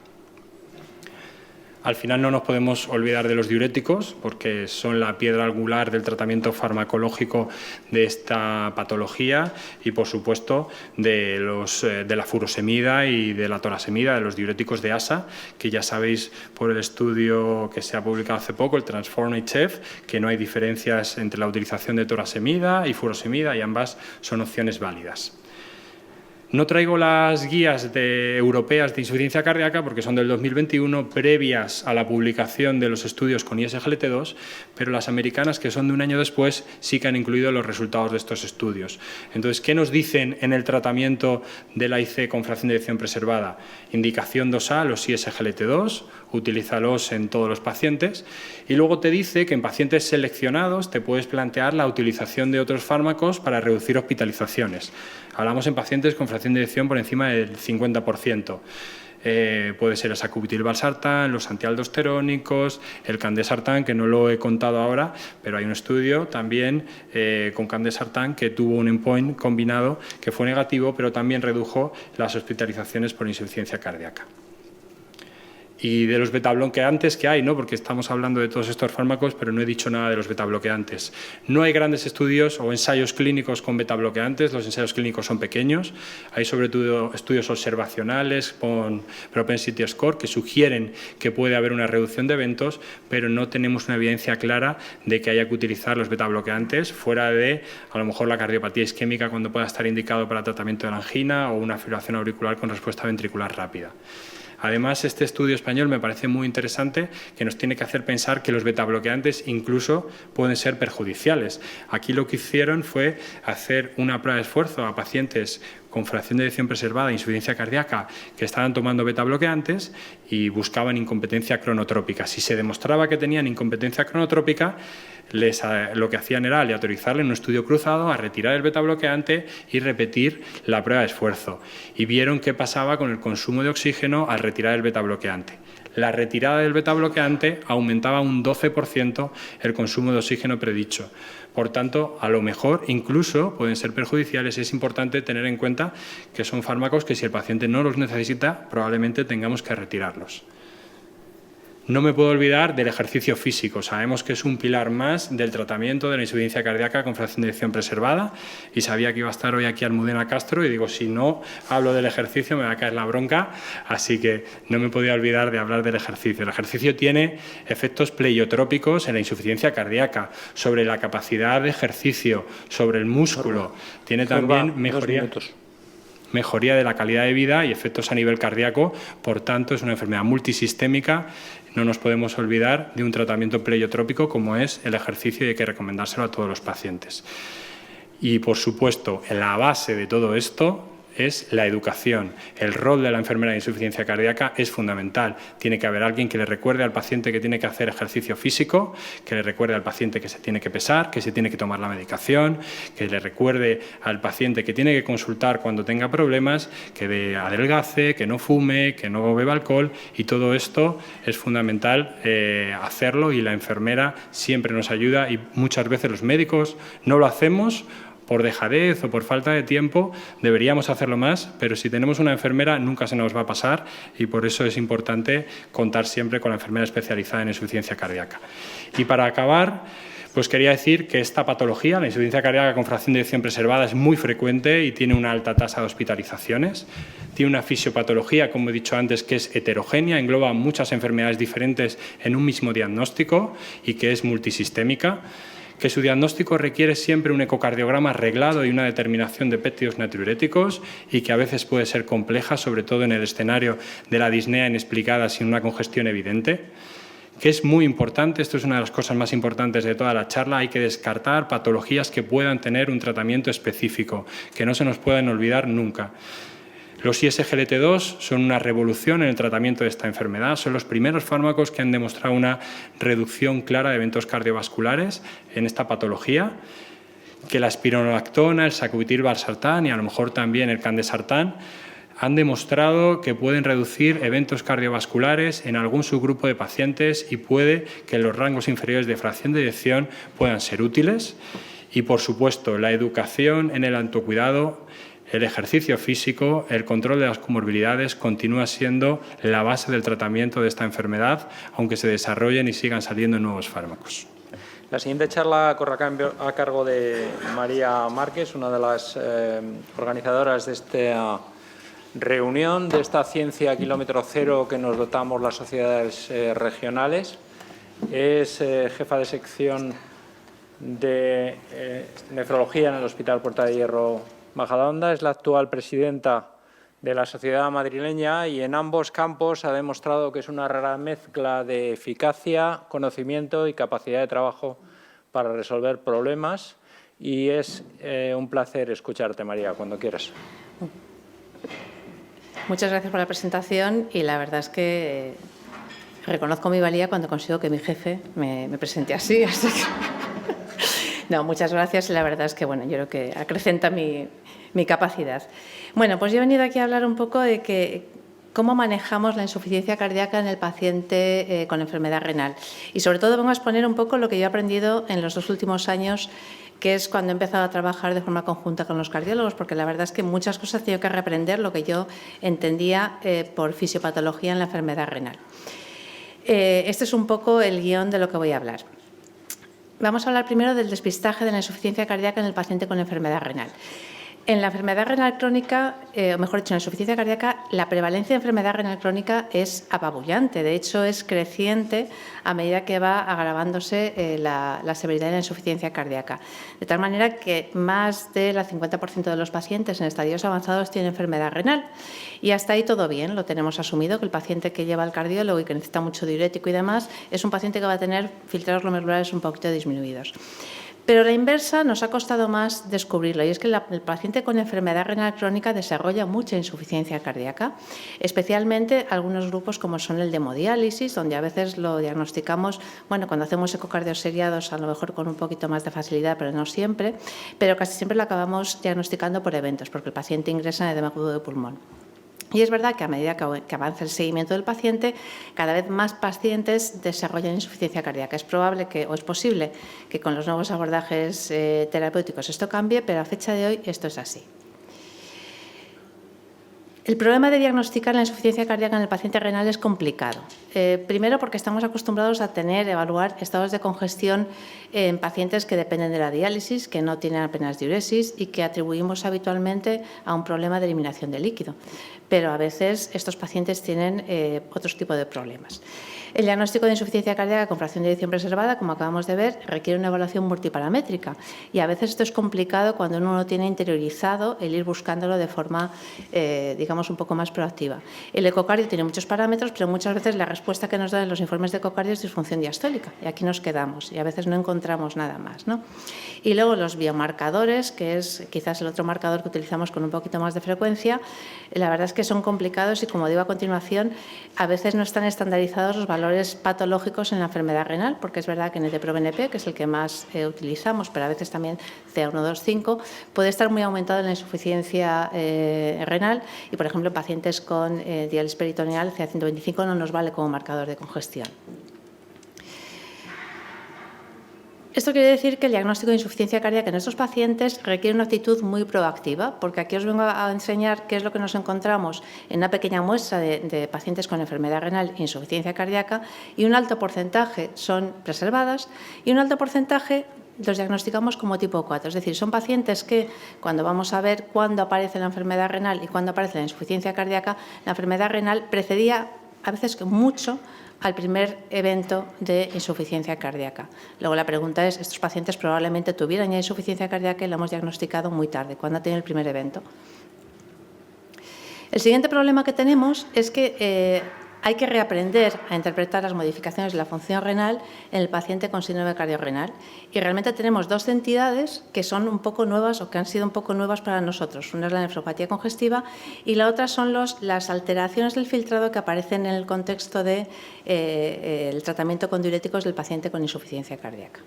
Al final no nos podemos olvidar de los diuréticos porque son la piedra angular del tratamiento farmacológico de esta patología y, por supuesto, de la furosemida y de la torasemida, de los diuréticos de ASA, que ya sabéis por el estudio que se ha publicado hace poco, el Transform-HF, que no hay diferencias entre la utilización de torasemida y furosemida y ambas son opciones válidas. No traigo las guías europeas de insuficiencia cardíaca porque son del 2021, previas a la publicación de los estudios con ISGLT2, pero las americanas, que son de un año después, sí que han incluido los resultados de estos estudios. Entonces, ¿qué nos dicen en el tratamiento de la IC con fracción de eyección preservada? Indicación dosal, los ISGLT2, utilízalos en todos los pacientes. Y luego te dice que en pacientes seleccionados te puedes plantear la utilización de otros fármacos para reducir hospitalizaciones. Hablamos en pacientes con fracción de eyección por encima del 50%. Puede ser el sacubitril/valsartán, los antialdosterónicos, el candesartán, que no lo he contado ahora, pero hay un estudio también con candesartán que tuvo un endpoint combinado que fue negativo, pero también redujo las hospitalizaciones por insuficiencia cardíaca. Y de los betabloqueantes que hay, ¿no? Porque estamos hablando de todos estos fármacos, pero no he dicho nada de los betabloqueantes. No hay grandes estudios o ensayos clínicos con betabloqueantes, los ensayos clínicos son pequeños. Hay sobre todo estudios observacionales con propensity score que sugieren que puede haber una reducción de eventos, pero no tenemos una evidencia clara de que haya que utilizar los betabloqueantes fuera de, a lo mejor, la cardiopatía isquémica cuando pueda estar indicado para tratamiento de la angina o una fibrilación auricular con respuesta ventricular rápida. Además, este estudio español me parece muy interesante, que nos tiene que hacer pensar que los betabloqueantes incluso pueden ser perjudiciales. Aquí lo que hicieron fue hacer una prueba de esfuerzo a pacientes con fracción de eyección preservada e insuficiencia cardíaca que estaban tomando betabloqueantes y buscaban incompetencia cronotrópica. Si se demostraba que tenían incompetencia cronotrópica, lo que hacían era aleatorizarle en un estudio cruzado a retirar el betabloqueante y repetir la prueba de esfuerzo. Y vieron qué pasaba con el consumo de oxígeno al retirar el betabloqueante. La retirada del betabloqueante aumentaba un 12% el consumo de oxígeno predicho. Por tanto, a lo mejor incluso pueden ser perjudiciales. Es importante tener en cuenta que son fármacos que si el paciente no los necesita, probablemente tengamos que retirarlos. No me puedo olvidar del ejercicio físico. Sabemos que es un pilar más del tratamiento de la insuficiencia cardíaca con fracción de eyección preservada y sabía que iba a estar hoy aquí Almudena Castro y digo, si no hablo del ejercicio me va a caer la bronca, así que no me podía olvidar de hablar del ejercicio. El ejercicio tiene efectos pleiotrópicos en la insuficiencia cardíaca, sobre la capacidad de ejercicio, sobre el músculo. Tiene también mejoría de la calidad de vida y efectos a nivel cardíaco. Por tanto, es una enfermedad multisistémica. No nos podemos olvidar de un tratamiento pleiotrópico como es el ejercicio y hay que recomendárselo a todos los pacientes. Y, por supuesto, en la base de todo esto es la educación. El rol de la enfermera de insuficiencia cardíaca es fundamental. Tiene que haber alguien que le recuerde al paciente que tiene que hacer ejercicio físico, que le recuerde al paciente que se tiene que pesar, que se tiene que tomar la medicación, que le recuerde al paciente que tiene que consultar cuando tenga problemas, que adelgace, que no fume, que no beba alcohol, y todo esto es fundamental hacerlo y la enfermera siempre nos ayuda y muchas veces los médicos no lo hacemos por dejadez o por falta de tiempo, deberíamos hacerlo más, pero si tenemos una enfermera nunca se nos va a pasar y por eso es importante contar siempre con la enfermera especializada en insuficiencia cardíaca. Y para acabar, pues quería decir que esta patología, la insuficiencia cardíaca con fracción de eyección preservada, es muy frecuente y tiene una alta tasa de hospitalizaciones. Tiene una fisiopatología, como he dicho antes, que es heterogénea, engloba muchas enfermedades diferentes en un mismo diagnóstico y que es multisistémica, que su diagnóstico requiere siempre un ecocardiograma arreglado y una determinación de péptidos natriuréticos y que a veces puede ser compleja, sobre todo en el escenario de la disnea inexplicada sin una congestión evidente, que es muy importante, esto es una de las cosas más importantes de toda la charla, hay que descartar patologías que puedan tener un tratamiento específico, que no se nos puedan olvidar nunca. Los ISGLT2 son una revolución en el tratamiento de esta enfermedad. Son los primeros fármacos que han demostrado una reducción clara de eventos cardiovasculares en esta patología, que la espironolactona, el sacubitril/valsartán y a lo mejor también el candesartán han demostrado que pueden reducir eventos cardiovasculares en algún subgrupo de pacientes y puede que los rangos inferiores de fracción de eyección puedan ser útiles. Y, por supuesto, la educación en el autocuidado, el ejercicio físico, el control de las comorbilidades continúa siendo la base del tratamiento de esta enfermedad, aunque se desarrollen y sigan saliendo nuevos fármacos. La siguiente charla corre a cargo de María Márquez, una de las organizadoras de esta reunión, de esta ciencia kilómetro cero que nos dotamos las sociedades regionales. Es jefa de sección de nefrología en el Hospital Puerta de Hierro Majadahonda, es la actual presidenta de la sociedad madrileña y en ambos campos ha demostrado que es una rara mezcla de eficacia, conocimiento y capacidad de trabajo para resolver problemas. Y es un placer escucharte, María, cuando quieras. Muchas gracias por la presentación y la verdad es que reconozco mi valía cuando consigo que mi jefe me presente así. Así que... No, muchas gracias y la verdad es que bueno, yo creo que acrecenta mi capacidad. Bueno, pues yo he venido aquí a hablar un poco de cómo manejamos la insuficiencia cardíaca en el paciente con enfermedad renal. Y sobre todo vengo a exponer un poco lo que yo he aprendido en los 2 últimos años, que es cuando he empezado a trabajar de forma conjunta con los cardiólogos, porque la verdad es que muchas cosas tengo que reaprender lo que yo entendía por fisiopatología en la enfermedad renal. Este es un poco el guión de lo que voy a hablar. Vamos a hablar primero del despistaje de la insuficiencia cardíaca en el paciente con enfermedad renal. En la enfermedad renal crónica, o mejor dicho, en la insuficiencia cardíaca, la prevalencia de enfermedad renal crónica es apabullante. De hecho, es creciente a medida que va agravándose la severidad de la insuficiencia cardíaca. De tal manera que más del 50% de los pacientes en estadios avanzados tienen enfermedad renal. Y hasta ahí todo bien, lo tenemos asumido, que el paciente que lleva al cardiólogo y que necesita mucho diurético y demás es un paciente que va a tener filtrados glomerulares un poquito disminuidos. Pero la inversa nos ha costado más descubrirlo, y es que el paciente con enfermedad renal crónica desarrolla mucha insuficiencia cardíaca, especialmente algunos grupos como son el de hemodiálisis, donde a veces lo diagnosticamos, bueno, cuando hacemos ecocardiogramas seriados a lo mejor con un poquito más de facilidad, pero no siempre, pero casi siempre lo acabamos diagnosticando por eventos, porque el paciente ingresa en edema agudo de pulmón. Y es verdad que a medida que avanza el seguimiento del paciente, cada vez más pacientes desarrollan insuficiencia cardíaca. Es probable o es posible que con los nuevos abordajes terapéuticos esto cambie, pero a fecha de hoy esto es así. El problema de diagnosticar la insuficiencia cardíaca en el paciente renal es complicado. Primero porque estamos acostumbrados a evaluar estados de congestión en pacientes que dependen de la diálisis, que no tienen apenas diuresis y que atribuimos habitualmente a un problema de eliminación de líquido. Pero a veces estos pacientes tienen otro tipo de problemas. El diagnóstico de insuficiencia cardíaca con fracción de eyección preservada, como acabamos de ver, requiere una evaluación multiparamétrica y a veces esto es complicado cuando uno no tiene interiorizado el ir buscándolo de forma, digamos, un poco más proactiva. El ecocardio tiene muchos parámetros, pero muchas veces la respuesta que nos dan los informes de ecocardio es disfunción diastólica y aquí nos quedamos y a veces no encontramos nada más, ¿no? Y luego los biomarcadores, que es quizás el otro marcador que utilizamos con un poquito más de frecuencia, la verdad es que son complicados y, como digo a continuación, a veces no están estandarizados los valores patológicos en la enfermedad renal, porque es verdad que NT-proBNP, que es el que más utilizamos, pero a veces también CA125, puede estar muy aumentado en la insuficiencia renal y, por ejemplo, en pacientes con diálisis peritoneal, CA125 no nos vale como marcador de congestión. Esto quiere decir que el diagnóstico de insuficiencia cardíaca en estos pacientes requiere una actitud muy proactiva, porque aquí os vengo a enseñar qué es lo que nos encontramos en una pequeña muestra de pacientes con enfermedad renal e insuficiencia cardíaca, y un alto porcentaje son preservadas y un alto porcentaje los diagnosticamos como tipo 4, es decir, son pacientes que cuando vamos a ver cuándo aparece la enfermedad renal y cuándo aparece la insuficiencia cardíaca, la enfermedad renal precedía a veces mucho al primer evento de insuficiencia cardíaca. Luego la pregunta es, estos pacientes probablemente tuvieran ya insuficiencia cardíaca y la hemos diagnosticado muy tarde, cuando ha tenido el primer evento. El siguiente problema que tenemos es que hay que reaprender a interpretar las modificaciones de la función renal en el paciente con síndrome cardiorrenal. Y realmente tenemos 2 entidades que son un poco nuevas o que han sido un poco nuevas para nosotros. Una es la nefropatía congestiva y la otra son las alteraciones del filtrado que aparecen en el contexto del tratamiento con diuréticos del paciente con insuficiencia cardíaca.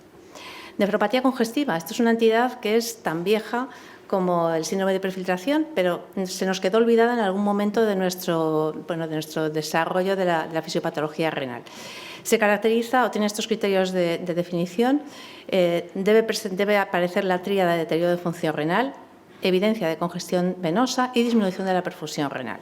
Nefropatía congestiva, esto es una entidad que es tan vieja como el síndrome de hiperfiltración, pero se nos quedó olvidada en algún momento de nuestro desarrollo de la fisiopatología renal. Se caracteriza o tiene estos criterios de definición. Debe aparecer la tríada de deterioro de función renal, evidencia de congestión venosa y disminución de la perfusión renal.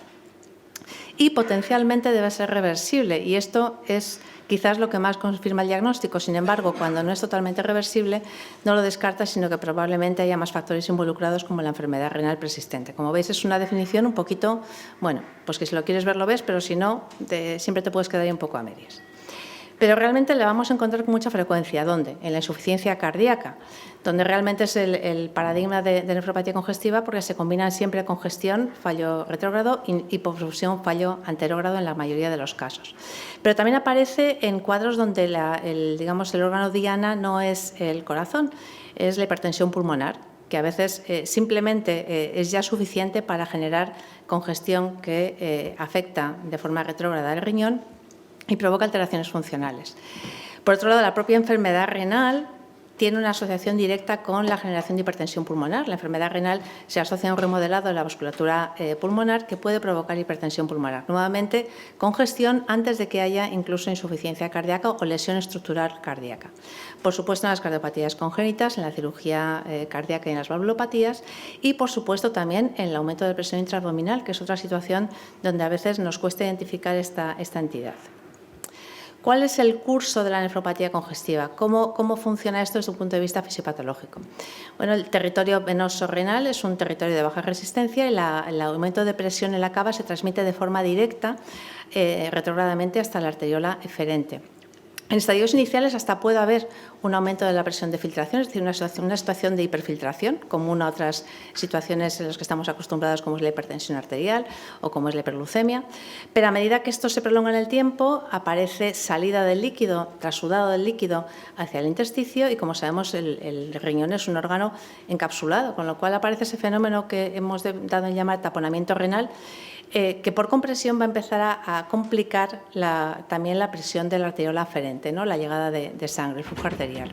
Y potencialmente debe ser reversible, y esto es quizás lo que más confirma el diagnóstico. Sin embargo, cuando no es totalmente reversible, no lo descarta, sino que probablemente haya más factores involucrados como la enfermedad renal persistente. Como veis, es una definición un poquito, bueno, pues que si lo quieres ver lo ves, pero si no, siempre te puedes quedar ahí un poco a medias. Pero realmente la vamos a encontrar con mucha frecuencia. ¿Dónde? En la insuficiencia cardíaca, donde realmente es el paradigma de nefropatía congestiva, porque se combinan siempre congestión, fallo retrógrado, y hipoperfusión, fallo anterógrado en la mayoría de los casos. Pero también aparece en cuadros donde el órgano diana no es el corazón, es la hipertensión pulmonar, que a veces simplemente es ya suficiente para generar congestión que afecta de forma retrógrada el riñón y provoca alteraciones funcionales. Por otro lado, la propia enfermedad renal tiene una asociación directa con la generación de hipertensión pulmonar. La enfermedad renal se asocia a un remodelado de la vasculatura pulmonar que puede provocar hipertensión pulmonar. Nuevamente, congestión antes de que haya incluso insuficiencia cardíaca o lesión estructural cardíaca. Por supuesto, en las cardiopatías congénitas, en la cirugía cardíaca y en las valvulopatías, y por supuesto también en el aumento de presión intraabdominal, que es otra situación donde a veces nos cuesta identificar esta entidad. ¿Cuál es el curso de la nefropatía congestiva? ¿Cómo funciona esto desde un punto de vista fisiopatológico? Bueno, el territorio venoso renal es un territorio de baja resistencia y el aumento de presión en la cava se transmite de forma directa retrógradamente hasta la arteriola eferente. En estadios iniciales hasta puede haber un aumento de la presión de filtración, es decir, una situación de hiperfiltración, común a otras situaciones en las que estamos acostumbrados, como es la hipertensión arterial o como es la hiperglucemia. Pero a medida que esto se prolonga en el tiempo, aparece salida del líquido, trasudado del líquido hacia el intersticio y, como sabemos, el riñón es un órgano encapsulado, con lo cual aparece ese fenómeno que hemos dado en llamar taponamiento renal, que por compresión va a empezar a complicar también la presión de la arteriola aferente, ¿no? La llegada de sangre, el flujo arterial.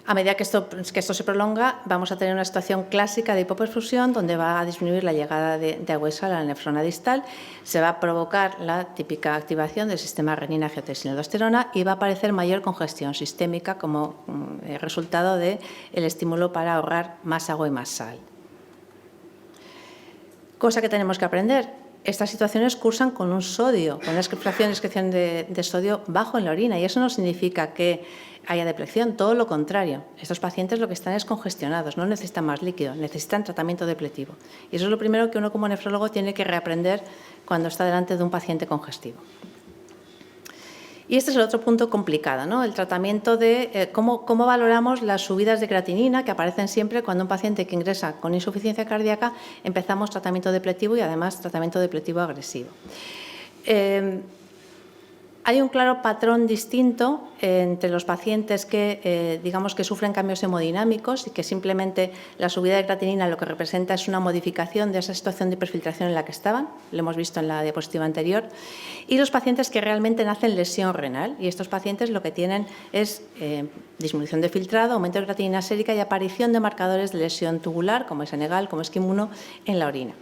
A medida que esto se prolonga, vamos a tener una situación clásica de hipoperfusión, donde va a disminuir la llegada de agua y sal a la nefrona distal, se va a provocar la típica activación del sistema renina-angiotensina-aldosterona y va a aparecer mayor congestión sistémica como resultado del estímulo para ahorrar más agua y más sal. Cosa que tenemos que aprender, estas situaciones cursan con un sodio, con una excreción de sodio bajo en la orina, y eso no significa que haya deplección, todo lo contrario. Estos pacientes lo que están es congestionados, no necesitan más líquido, necesitan tratamiento depletivo. Y eso es lo primero que uno como nefrólogo tiene que reaprender cuando está delante de un paciente congestivo. Y este es el otro punto complicado, ¿no? El tratamiento de cómo valoramos las subidas de creatinina que aparecen siempre cuando un paciente que ingresa con insuficiencia cardíaca empezamos tratamiento depletivo y además tratamiento depletivo agresivo. Hay un claro patrón distinto entre los pacientes que, digamos, que sufren cambios hemodinámicos y que simplemente la subida de creatinina lo que representa es una modificación de esa situación de hiperfiltración en la que estaban, lo hemos visto en la diapositiva anterior, y los pacientes que realmente nacen lesión renal. Y estos pacientes lo que tienen es disminución de filtrado, aumento de creatinina sérica y aparición de marcadores de lesión tubular, como es Senegal, como es Kim1, en la orina.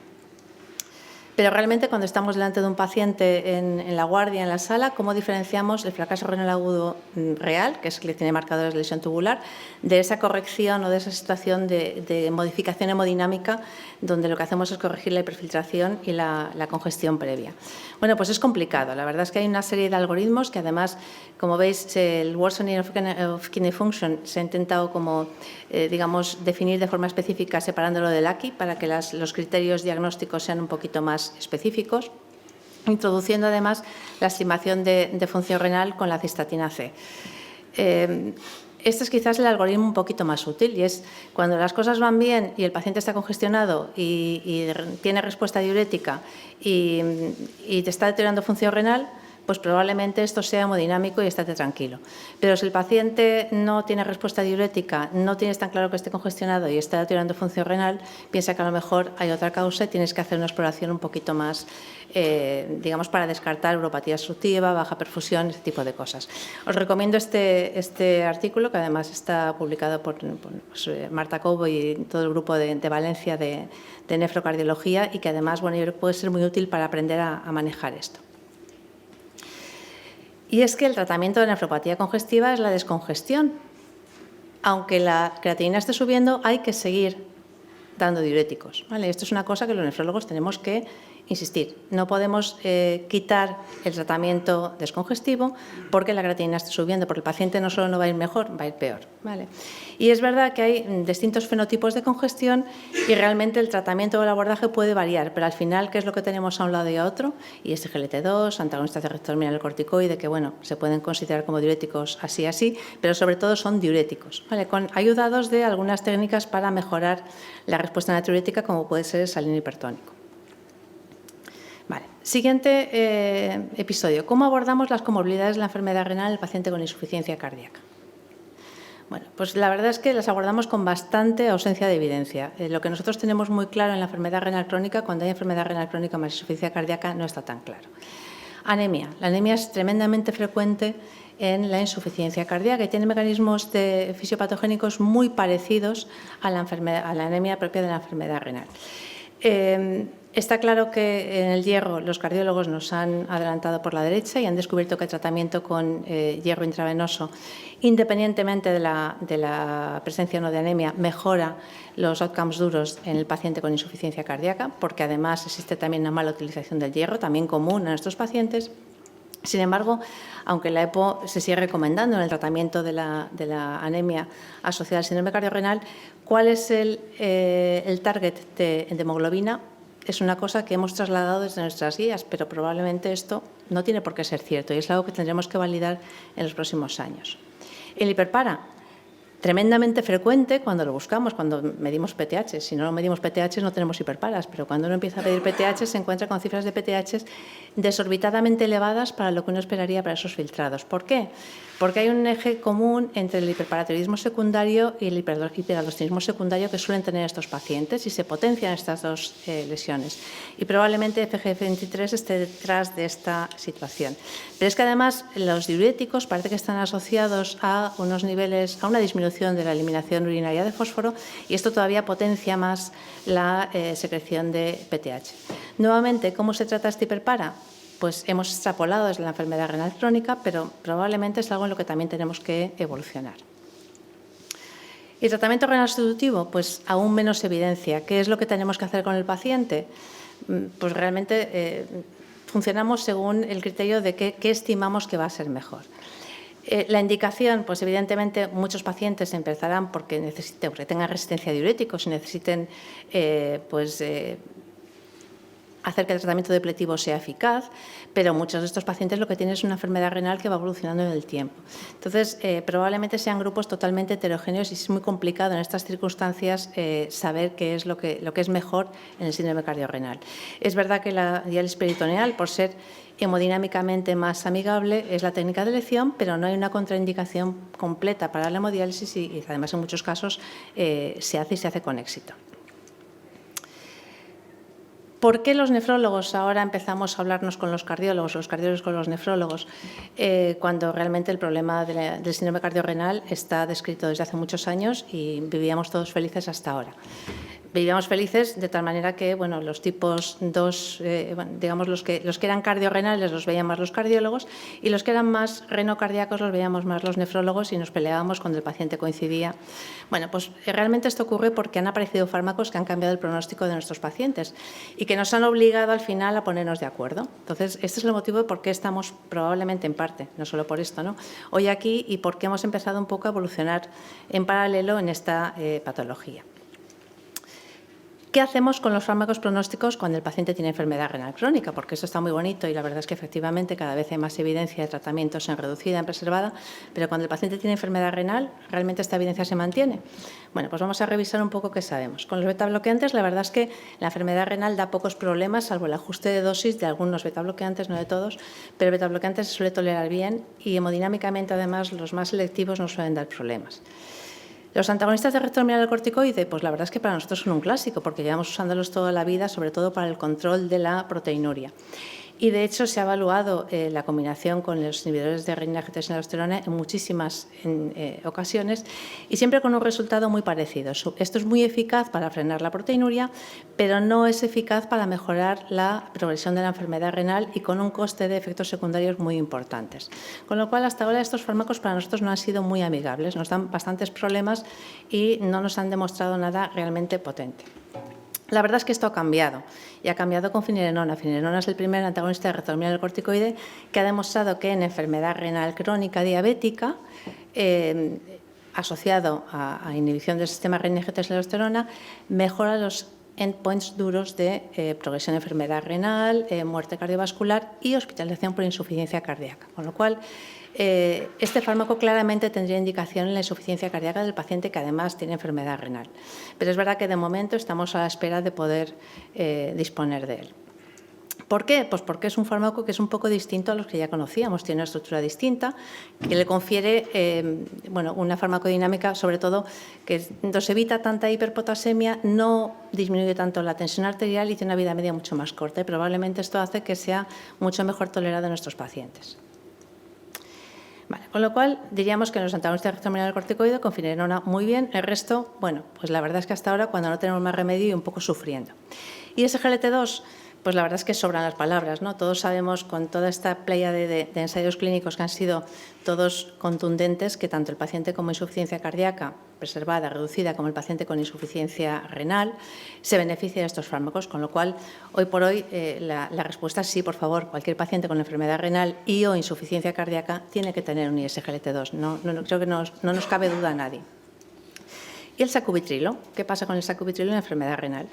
Pero realmente cuando estamos delante de un paciente en la guardia, en la sala, ¿cómo diferenciamos el fracaso renal agudo real, que es el que tiene marcadores de lesión tubular, de esa corrección o de esa situación de modificación hemodinámica donde lo que hacemos es corregir la hiperfiltración y la congestión previa? Bueno, pues es complicado. La verdad es que hay una serie de algoritmos que además, como veis, el worsening of kidney function se ha intentado como, digamos, definir de forma específica separándolo del AKI para que los criterios diagnósticos sean un poquito más específicos, introduciendo además la estimación de función renal con la cistatina C. Este es quizás el algoritmo un poquito más útil y es cuando las cosas van bien y el paciente está congestionado y tiene respuesta diurética y te está deteriorando función renal, pues probablemente esto sea hemodinámico y estate tranquilo. Pero si el paciente no tiene respuesta diurética, no tienes tan claro que esté congestionado y está deteriorando función renal, piensa que a lo mejor hay otra causa y tienes que hacer una exploración un poquito más, digamos, para descartar uropatía obstructiva, baja perfusión, ese tipo de cosas. Os recomiendo este artículo, que además está publicado por Marta Cobo y todo el grupo de Valencia de nefrocardiología y que además, bueno, yo creo que puede ser muy útil para aprender a manejar esto. Y es que el tratamiento de nefropatía congestiva es la descongestión. Aunque la creatinina esté subiendo, hay que seguir dando diuréticos, ¿vale? Esto es una cosa que los nefrólogos tenemos que insistir. No podemos quitar el tratamiento descongestivo porque la creatinina está subiendo, porque el paciente no solo no va a ir mejor, va a ir peor, ¿vale? Y es verdad que hay distintos fenotipos de congestión y realmente el tratamiento o el abordaje puede variar, pero al final, ¿qué es lo que tenemos a un lado y a otro? Y SGLT2, antagonistas de receptor mineralocorticoide, que bueno, se pueden considerar como diuréticos así, pero sobre todo son diuréticos, ¿vale? Ayudados de algunas técnicas para mejorar la respuesta natriurética, como puede ser el salino hipertónico. Vale. Siguiente episodio. ¿Cómo abordamos las comorbilidades de la enfermedad renal en el paciente con insuficiencia cardíaca? Bueno, pues la verdad es que las abordamos con bastante ausencia de evidencia. Lo que nosotros tenemos muy claro en la enfermedad renal crónica, cuando hay enfermedad renal crónica más insuficiencia cardíaca, no está tan claro. Anemia. La anemia es tremendamente frecuente en la insuficiencia cardíaca y tiene mecanismos fisiopatogénicos muy parecidos a la anemia propia de la enfermedad renal. Está claro que en el hierro los cardiólogos nos han adelantado por la derecha y han descubierto que el tratamiento con hierro intravenoso, independientemente de la presencia o no de anemia, mejora los outcomes duros en el paciente con insuficiencia cardíaca, porque además existe también una mala utilización del hierro, también común en estos pacientes. Sin embargo, aunque la EPO se sigue recomendando en el tratamiento de la anemia asociada al síndrome cardiorrenal, ¿cuál es el target de hemoglobina? Es una cosa que hemos trasladado desde nuestras guías, pero probablemente esto no tiene por qué ser cierto y es algo que tendremos que validar en los próximos años. El hiperpara, tremendamente frecuente cuando lo buscamos, cuando medimos PTH. Si no medimos PTH no tenemos hiperparas, pero cuando uno empieza a pedir PTH se encuentra con cifras de PTH desorbitadamente elevadas para lo que uno esperaría para esos filtrados. ¿Por qué? Porque hay un eje común entre el hiperparatiroidismo secundario y el hiperaldosteronismo secundario que suelen tener estos pacientes y se potencian estas dos lesiones. Y probablemente FGF23 esté detrás de esta situación. Pero es que además los diuréticos parece que están asociados a unos niveles, a una disminución de la eliminación urinaria de fósforo y esto todavía potencia más la secreción de PTH. Nuevamente, ¿cómo se trata este hiperpara? Pues hemos extrapolado desde la enfermedad renal crónica, pero probablemente es algo en lo que también tenemos que evolucionar. ¿Y tratamiento renal sustitutivo? Pues aún menos evidencia. ¿Qué es lo que tenemos que hacer con el paciente? Pues realmente funcionamos según el criterio de qué estimamos que va a ser mejor. La indicación, pues evidentemente muchos pacientes empezarán porque tengan resistencia a diuréticos y necesiten hacer que el tratamiento depletivo sea eficaz, pero muchos de estos pacientes lo que tienen es una enfermedad renal que va evolucionando en el tiempo. Entonces, probablemente sean grupos totalmente heterogéneos y es muy complicado en estas circunstancias saber qué es lo que es mejor en el síndrome cardiorrenal. Es verdad que la diálisis peritoneal, por ser hemodinámicamente más amigable, es la técnica de elección, pero no hay una contraindicación completa para la hemodiálisis y además en muchos casos se hace y se hace con éxito. ¿Por qué los nefrólogos ahora empezamos a hablarnos con los cardiólogos con los nefrólogos, cuando realmente el problema del síndrome cardiorrenal está descrito desde hace muchos años y vivíamos todos felices hasta ahora? Vivíamos felices de tal manera que bueno, los tipos 2, digamos los que eran cardiorrenales los veían más los cardiólogos y los que eran más renocardíacos los veíamos más los nefrólogos y nos peleábamos cuando el paciente coincidía. Bueno, pues realmente esto ocurre porque han aparecido fármacos que han cambiado el pronóstico de nuestros pacientes y que nos han obligado al final a ponernos de acuerdo. Entonces, este es el motivo de por qué estamos probablemente en parte, no solo por esto, ¿no?, hoy aquí y por qué hemos empezado un poco a evolucionar en paralelo en esta patología. ¿Qué hacemos con los fármacos pronósticos cuando el paciente tiene enfermedad renal crónica? Porque eso está muy bonito y la verdad es que efectivamente cada vez hay más evidencia de tratamientos en reducida, en preservada, pero cuando el paciente tiene enfermedad renal, ¿realmente esta evidencia se mantiene? Bueno, pues vamos a revisar un poco qué sabemos. Con los betabloqueantes, la verdad es que la enfermedad renal da pocos problemas, salvo el ajuste de dosis de algunos betabloqueantes, no de todos, pero el betabloqueante se suele tolerar bien y hemodinámicamente, además, los más selectivos no suelen dar problemas. Los antagonistas de receptor mineralocorticoide, pues la verdad es que para nosotros son un clásico porque llevamos usándolos toda la vida, sobre todo para el control de la proteinuria. Y, de hecho, se ha evaluado la combinación con los inhibidores de renina, angiotensina y aldosterona en muchísimas ocasiones y siempre con un resultado muy parecido. Esto es muy eficaz para frenar la proteinuria, pero no es eficaz para mejorar la progresión de la enfermedad renal y con un coste de efectos secundarios muy importantes. Con lo cual, hasta ahora estos fármacos para nosotros no han sido muy amigables, nos dan bastantes problemas y no nos han demostrado nada realmente potente. La verdad es que esto ha cambiado, y ha cambiado con finerenona. Finerenona es el primer antagonista de receptor mineralocorticoide que ha demostrado que en enfermedad renal crónica diabética, asociado a inhibición del sistema renina-angiotensina-aldosterona, mejora los endpoints duros de progresión de enfermedad renal, muerte cardiovascular y hospitalización por insuficiencia cardíaca. Con lo cual, este fármaco claramente tendría indicación en la insuficiencia cardíaca del paciente que además tiene enfermedad renal. Pero es verdad que de momento estamos a la espera de poder disponer de él. ¿Por qué? Pues porque es un fármaco que es un poco distinto a los que ya conocíamos, tiene una estructura distinta, que le confiere una farmacodinámica, sobre todo, que nos evita tanta hiperpotasemia, no disminuye tanto la tensión arterial y tiene una vida media mucho más corta. Y probablemente esto hace que sea mucho mejor tolerado en nuestros pacientes. Vale, con lo cual, diríamos que los antagonistas de receptor mineralocorticoide con finerenona muy bien. El resto, bueno, pues la verdad es que hasta ahora, cuando no tenemos más remedio y un poco sufriendo. Y SGLT2, pues la verdad es que sobran las palabras, ¿no? Todos sabemos, con toda esta playa de ensayos clínicos que han sido todos contundentes, que tanto el paciente con insuficiencia cardíaca preservada, reducida, como el paciente con insuficiencia renal, se beneficia de estos fármacos, con lo cual, hoy por hoy, la respuesta es sí, por favor. Cualquier paciente con enfermedad renal y o insuficiencia cardíaca tiene que tener un SGLT2. No, creo que no nos cabe duda a nadie. ¿Y el sacubitrilo? ¿Qué pasa con el sacubitrilo en enfermedad renal?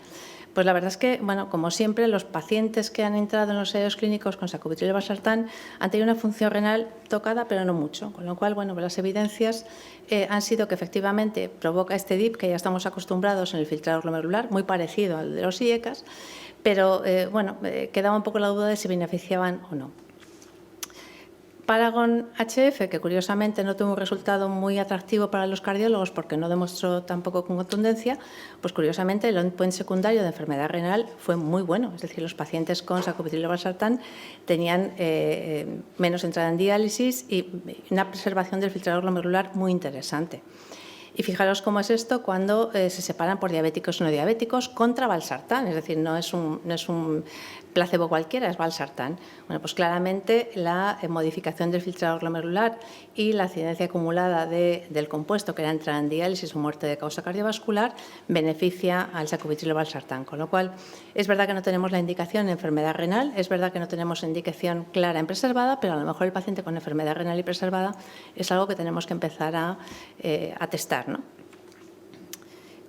Pues la verdad es que, bueno, como siempre, los pacientes que han entrado en los ensayos clínicos con sacubitrilo y valsartán han tenido una función renal tocada, pero no mucho. Con lo cual, bueno, pues las evidencias han sido que efectivamente provoca este DIP, que ya estamos acostumbrados en el filtrado glomerular, muy parecido al de los IECAS, pero, quedaba un poco la duda de si beneficiaban o no. Paragon HF, que curiosamente no tuvo un resultado muy atractivo para los cardiólogos porque no demostró tampoco con contundencia, pues curiosamente el endpoint secundario de enfermedad renal fue muy bueno. Es decir, los pacientes con sacubitrilo valsartán tenían menos entrada en diálisis y una preservación del filtrado glomerular muy interesante. Y fijaros cómo es esto cuando se separan por diabéticos y no diabéticos contra valsartán, es decir, no es un placebo cualquiera, es valsartán. Bueno, pues claramente la modificación del filtrado glomerular y la incidencia acumulada del compuesto, que era entrada en diálisis o muerte de causa cardiovascular, beneficia al sacubitrilo valsartán. Con lo cual, es verdad que no tenemos la indicación en enfermedad renal, es verdad que no tenemos indicación clara en preservada, pero a lo mejor el paciente con enfermedad renal y preservada es algo que tenemos que empezar a testar, ¿no?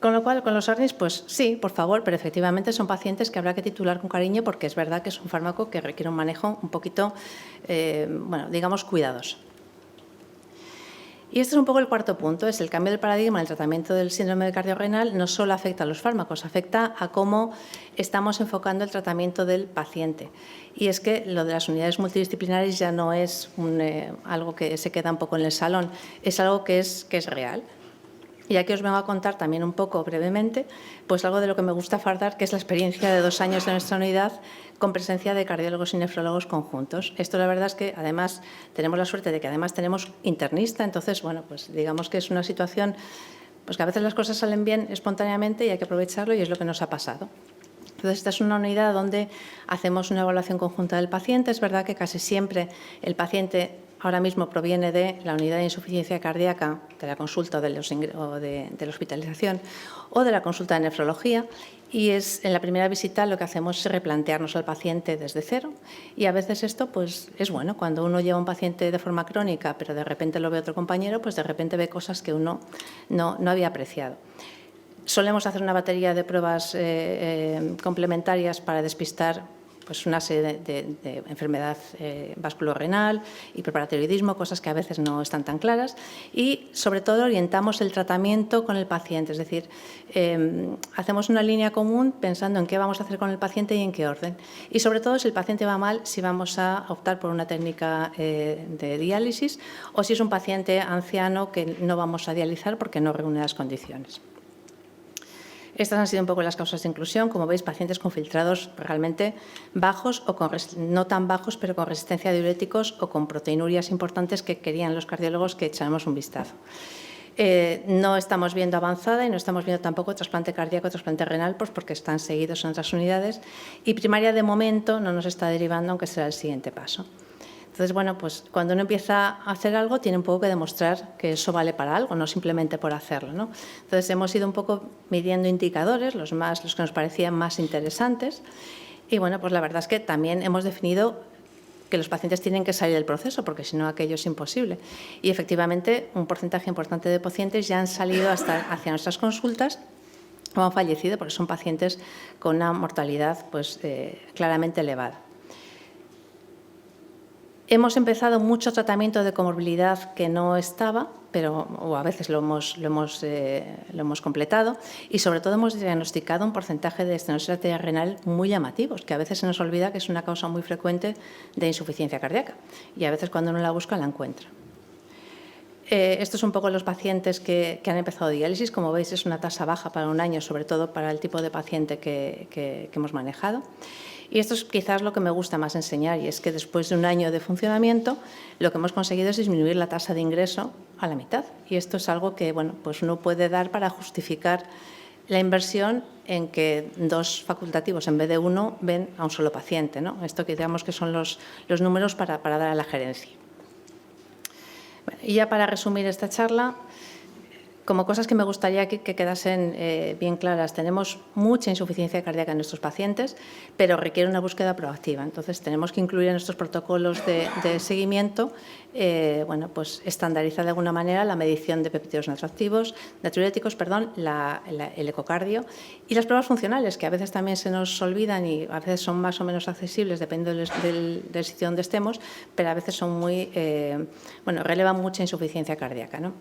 Con lo cual, con los ARNIs, pues sí, por favor, pero efectivamente son pacientes que habrá que titular con cariño porque es verdad que es un fármaco que requiere un manejo un poquito, digamos, cuidadoso. Y este es un poco el cuarto punto, es el cambio del paradigma en el tratamiento del síndrome de cardiorrenal. No solo afecta a los fármacos, afecta a cómo estamos enfocando el tratamiento del paciente. Y es que lo de las unidades multidisciplinares ya no es algo que se queda un poco en el salón, es algo que es real. Y aquí os vengo a contar también un poco brevemente, pues algo de lo que me gusta fardar, que es la experiencia de 2 años de nuestra unidad con presencia de cardiólogos y nefrólogos conjuntos. Esto la verdad es que además tenemos la suerte de que además tenemos internista, entonces, bueno, pues digamos que es una situación, pues que a veces las cosas salen bien espontáneamente y hay que aprovecharlo y es lo que nos ha pasado. Entonces, esta es una unidad donde hacemos una evaluación conjunta del paciente. Es verdad que casi siempre el paciente ahora mismo proviene de la unidad de insuficiencia cardíaca, de la consulta o de la hospitalización o de la consulta de nefrología. Y en la primera visita lo que hacemos es replantearnos al paciente desde cero. Y a veces esto pues, es bueno. Cuando uno lleva a un paciente de forma crónica, pero de repente lo ve otro compañero, pues de repente ve cosas que uno no había apreciado. Solemos hacer una batería de pruebas complementarias para despistar pues una serie de enfermedad vasculorenal, hiperparatiroidismo, cosas que a veces no están tan claras, y sobre todo orientamos el tratamiento con el paciente, es decir, hacemos una línea común pensando en qué vamos a hacer con el paciente y en qué orden. Y sobre todo, si el paciente va mal, si vamos a optar por una técnica de diálisis o si es un paciente anciano que no vamos a dializar porque no reúne las condiciones. Estas han sido un poco las causas de inclusión. Como veis, pacientes con filtrados realmente bajos o no tan bajos, pero con resistencia a diuréticos o con proteinurias importantes que querían los cardiólogos que echáramos un vistazo. No estamos viendo avanzada y no estamos viendo tampoco trasplante cardíaco, trasplante renal, pues porque están seguidos en otras unidades. Y primaria, de momento, no nos está derivando, aunque será el siguiente paso. Entonces, bueno, pues cuando uno empieza a hacer algo, tiene un poco que demostrar que eso vale para algo, no simplemente por hacerlo, ¿no? Entonces, hemos ido un poco midiendo indicadores, los que nos parecían más interesantes. Y, bueno, pues la verdad es que también hemos definido que los pacientes tienen que salir del proceso, porque si no, aquello es imposible. Y, efectivamente, un porcentaje importante de pacientes ya han salido hacia nuestras consultas o han fallecido, porque son pacientes con una mortalidad pues, claramente elevada. Hemos empezado mucho tratamiento de comorbilidad que no estaba, o a veces lo hemos completado, y sobre todo hemos diagnosticado un porcentaje de estenosis arterial renal muy llamativos, que a veces se nos olvida que es una causa muy frecuente de insuficiencia cardíaca, y a veces cuando uno la busca la encuentra. Estos son un poco los pacientes que han empezado diálisis. Como veis, es una tasa baja para un año, sobre todo para el tipo de paciente que hemos manejado. Y esto es quizás lo que me gusta más enseñar, y es que después de un año de funcionamiento, lo que hemos conseguido es disminuir la tasa de ingreso a la mitad. Y esto es algo que bueno, pues uno puede dar para justificar la inversión en que 2 facultativos en vez de 1 ven a un solo paciente, ¿no? Esto que digamos que son los números para dar a la gerencia. Bueno, y ya para resumir esta charla, como cosas que me gustaría que quedasen bien claras, tenemos mucha insuficiencia cardíaca en nuestros pacientes, pero requiere una búsqueda proactiva. Entonces, tenemos que incluir en nuestros protocolos de seguimiento, bueno, pues estandarizar de alguna manera la medición de péptidos natriuréticos, el ecocardio y las pruebas funcionales, que a veces también se nos olvidan y a veces son más o menos accesibles, depende del sitio donde estemos, pero a veces son muy, bueno, relevan mucha insuficiencia cardíaca, ¿no?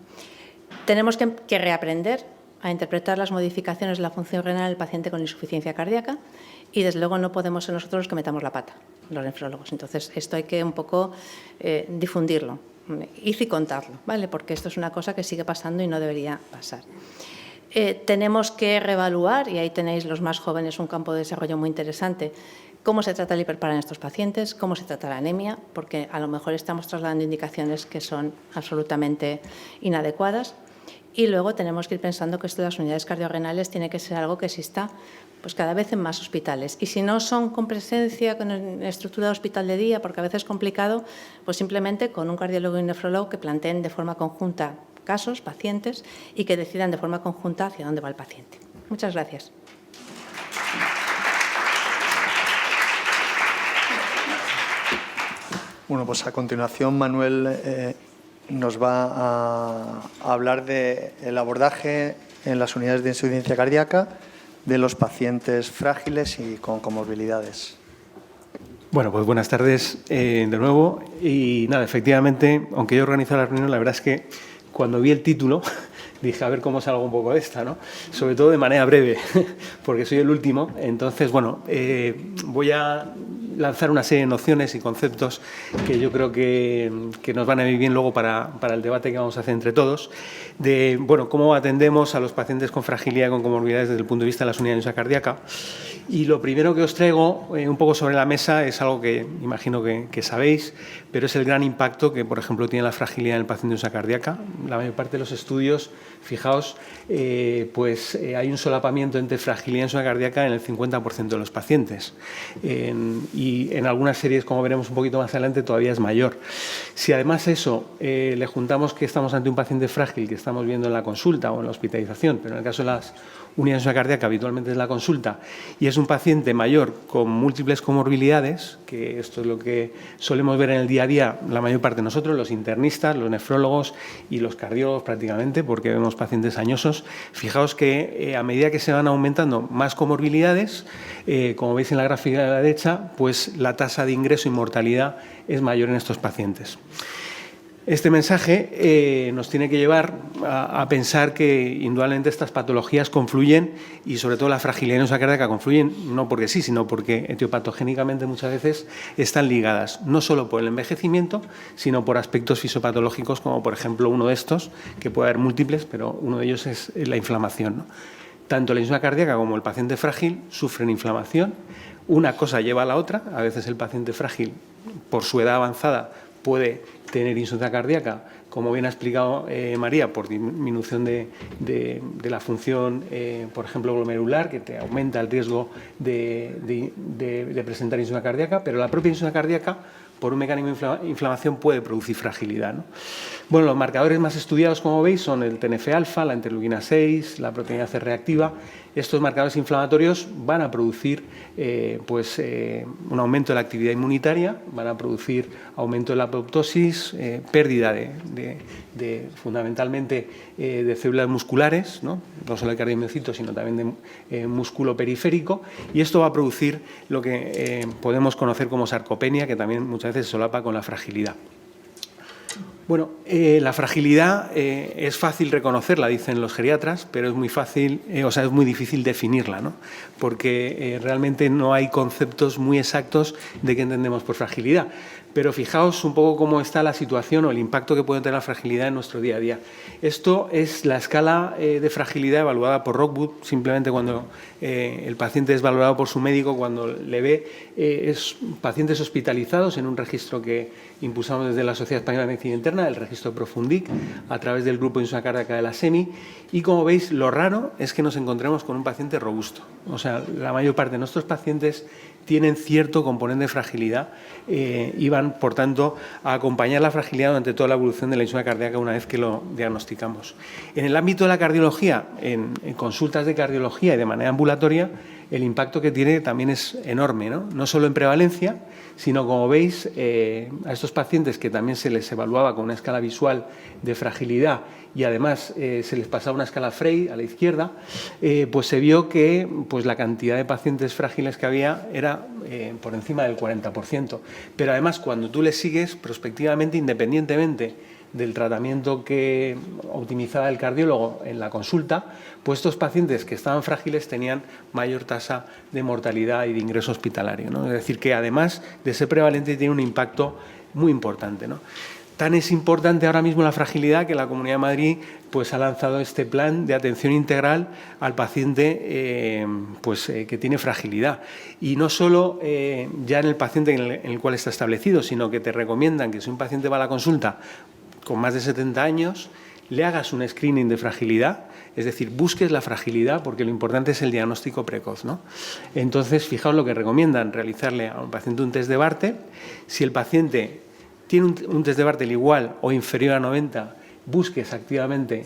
Tenemos que reaprender a interpretar las modificaciones de la función renal del paciente con insuficiencia cardíaca y, desde luego, no podemos ser nosotros los que metamos la pata, los nefrólogos. Entonces, esto hay que un poco difundirlo, ir y contarlo, ¿vale? Porque esto es una cosa que sigue pasando y no debería pasar. Tenemos que reevaluar, y ahí tenéis los más jóvenes un campo de desarrollo muy interesante, cómo se trata el hiperpara en estos pacientes, cómo se trata la anemia, porque a lo mejor estamos trasladando indicaciones que son absolutamente inadecuadas. Y luego tenemos que ir pensando que esto de las unidades cardiorrenales tiene que ser algo que exista pues cada vez en más hospitales. Y si no son con presencia, con estructura de hospital de día, porque a veces es complicado, pues simplemente con un cardiólogo y un nefrólogo que planteen de forma conjunta casos, pacientes, y que decidan de forma conjunta hacia dónde va el paciente. Muchas gracias. Bueno, pues a continuación Manuel nos va a hablar del abordaje en las unidades de insuficiencia cardíaca de los pacientes frágiles y con comorbilidades. Bueno, pues buenas tardes de nuevo. Y nada, efectivamente, aunque yo he organizado la reunión, la verdad es que cuando vi el título dije, a ver cómo salgo un poco de esta, ¿no? Sobre todo de manera breve, porque soy el último. Entonces, bueno, voy a lanzar una serie de nociones y conceptos que yo creo que nos van a venir bien luego para el debate que vamos a hacer entre todos, de, bueno, cómo atendemos a los pacientes con fragilidad y con comorbilidades desde el punto de vista de las unidades de cardíaca. Y lo primero que os traigo un poco sobre la mesa es algo que imagino que sabéis, pero es el gran impacto que, por ejemplo, tiene la fragilidad en el paciente de insuficiencia cardíaca. La mayor parte de los estudios, fijaos, hay un solapamiento entre fragilidad y insuficiencia cardíaca en el 50% de los pacientes. Y en algunas series, como veremos un poquito más adelante, todavía es mayor. Si además eso le juntamos que estamos ante un paciente frágil que estamos viendo en la consulta o en la hospitalización, pero en el caso de las unidades de insuficiencia cardíaca habitualmente es la consulta, y es un paciente mayor con múltiples comorbilidades, que esto es lo que solemos ver en el día a día la mayor parte de nosotros, los internistas, los nefrólogos y los cardiólogos prácticamente, porque vemos pacientes añosos. Fijaos que a medida que se van aumentando más comorbilidades, como veis en la gráfica de la derecha, pues la tasa de ingreso y mortalidad es mayor en estos pacientes. Este mensaje nos tiene que llevar a pensar que indudablemente estas patologías confluyen, y sobre todo la fragilidad y la insuficiencia cardíaca confluyen no porque sí, sino porque etiopatogénicamente muchas veces están ligadas no solo por el envejecimiento, sino por aspectos fisiopatológicos, como por ejemplo uno de estos, que puede haber múltiples, pero uno de ellos es la inflamación, ¿no? tanto la insuficiencia cardíaca como el paciente frágil sufren inflamación. Una cosa lleva a la otra. A veces el paciente frágil, por su edad avanzada, puede tener insuficiencia cardíaca, como bien ha explicado María, por disminución de la función, por ejemplo, glomerular, que te aumenta el riesgo de presentar insuficiencia cardíaca, pero la propia insuficiencia cardíaca, por un mecanismo de inflamación, puede producir fragilidad, ¿no? Bueno, los marcadores más estudiados, como veis, son el TNF-alfa, la interleuquina 6, la proteína C reactiva. Estos marcadores inflamatorios van a producir un aumento de la actividad inmunitaria, van a producir aumento de la apoptosis, pérdida fundamentalmente de células musculares, no solo de cardiomiocitos, sino también de músculo periférico, y esto va a producir lo que podemos conocer como sarcopenia, que también muchas veces se solapa con la fragilidad. Bueno, la fragilidad es fácil reconocerla, dicen los geriatras, pero es muy fácil, es muy difícil definirla, ¿no? Porque realmente no hay conceptos muy exactos de qué entendemos por fragilidad. Pero fijaos un poco cómo está la situación o el impacto que puede tener la fragilidad en nuestro día a día. Esto es la escala de fragilidad evaluada por Rockwood, simplemente cuando el paciente es valorado por su médico, cuando le ve pacientes hospitalizados en un registro que impulsamos desde la Sociedad Española de Medicina Interna, el registro Profundic, a través del grupo de insuficiencia cardíaca de la SEMI, y como veis, lo raro es que nos encontremos con un paciente robusto. O sea, la mayor parte de nuestros pacientes tienen cierto componente de fragilidad y van, por tanto, a acompañar la fragilidad durante toda la evolución de la insuficiencia cardíaca una vez que lo diagnosticamos. En el ámbito de la cardiología, en consultas de cardiología y de manera ambulatoria, el impacto que tiene también es enorme, ¿no? No solo en prevalencia, sino, como veis, a estos pacientes que también se les evaluaba con una escala visual de fragilidad y además se les pasaba una escala Frey a la izquierda, pues se vio que la cantidad de pacientes frágiles que había era por encima del 40%. Pero además, cuando tú les sigues prospectivamente, independientemente del tratamiento que optimizaba el cardiólogo en la consulta, pues estos pacientes que estaban frágiles tenían mayor tasa de mortalidad y de ingreso hospitalario, ¿no? Es decir, que además de ser prevalente tiene un impacto muy importante, ¿no? Tan es importante ahora mismo la fragilidad que la Comunidad de Madrid ha lanzado este plan de atención integral al paciente que tiene fragilidad. Y no solo ya en el paciente en el cual está establecido, sino que te recomiendan que si un paciente va a la consulta con más de 70 años, le hagas un screening de fragilidad, es decir, busques la fragilidad, porque lo importante es el diagnóstico precoz, ¿no? Entonces, fijaos lo que recomiendan, realizarle a un paciente un test de Barthel. Si el paciente tiene un test de Barthel igual o inferior a 90, busques activamente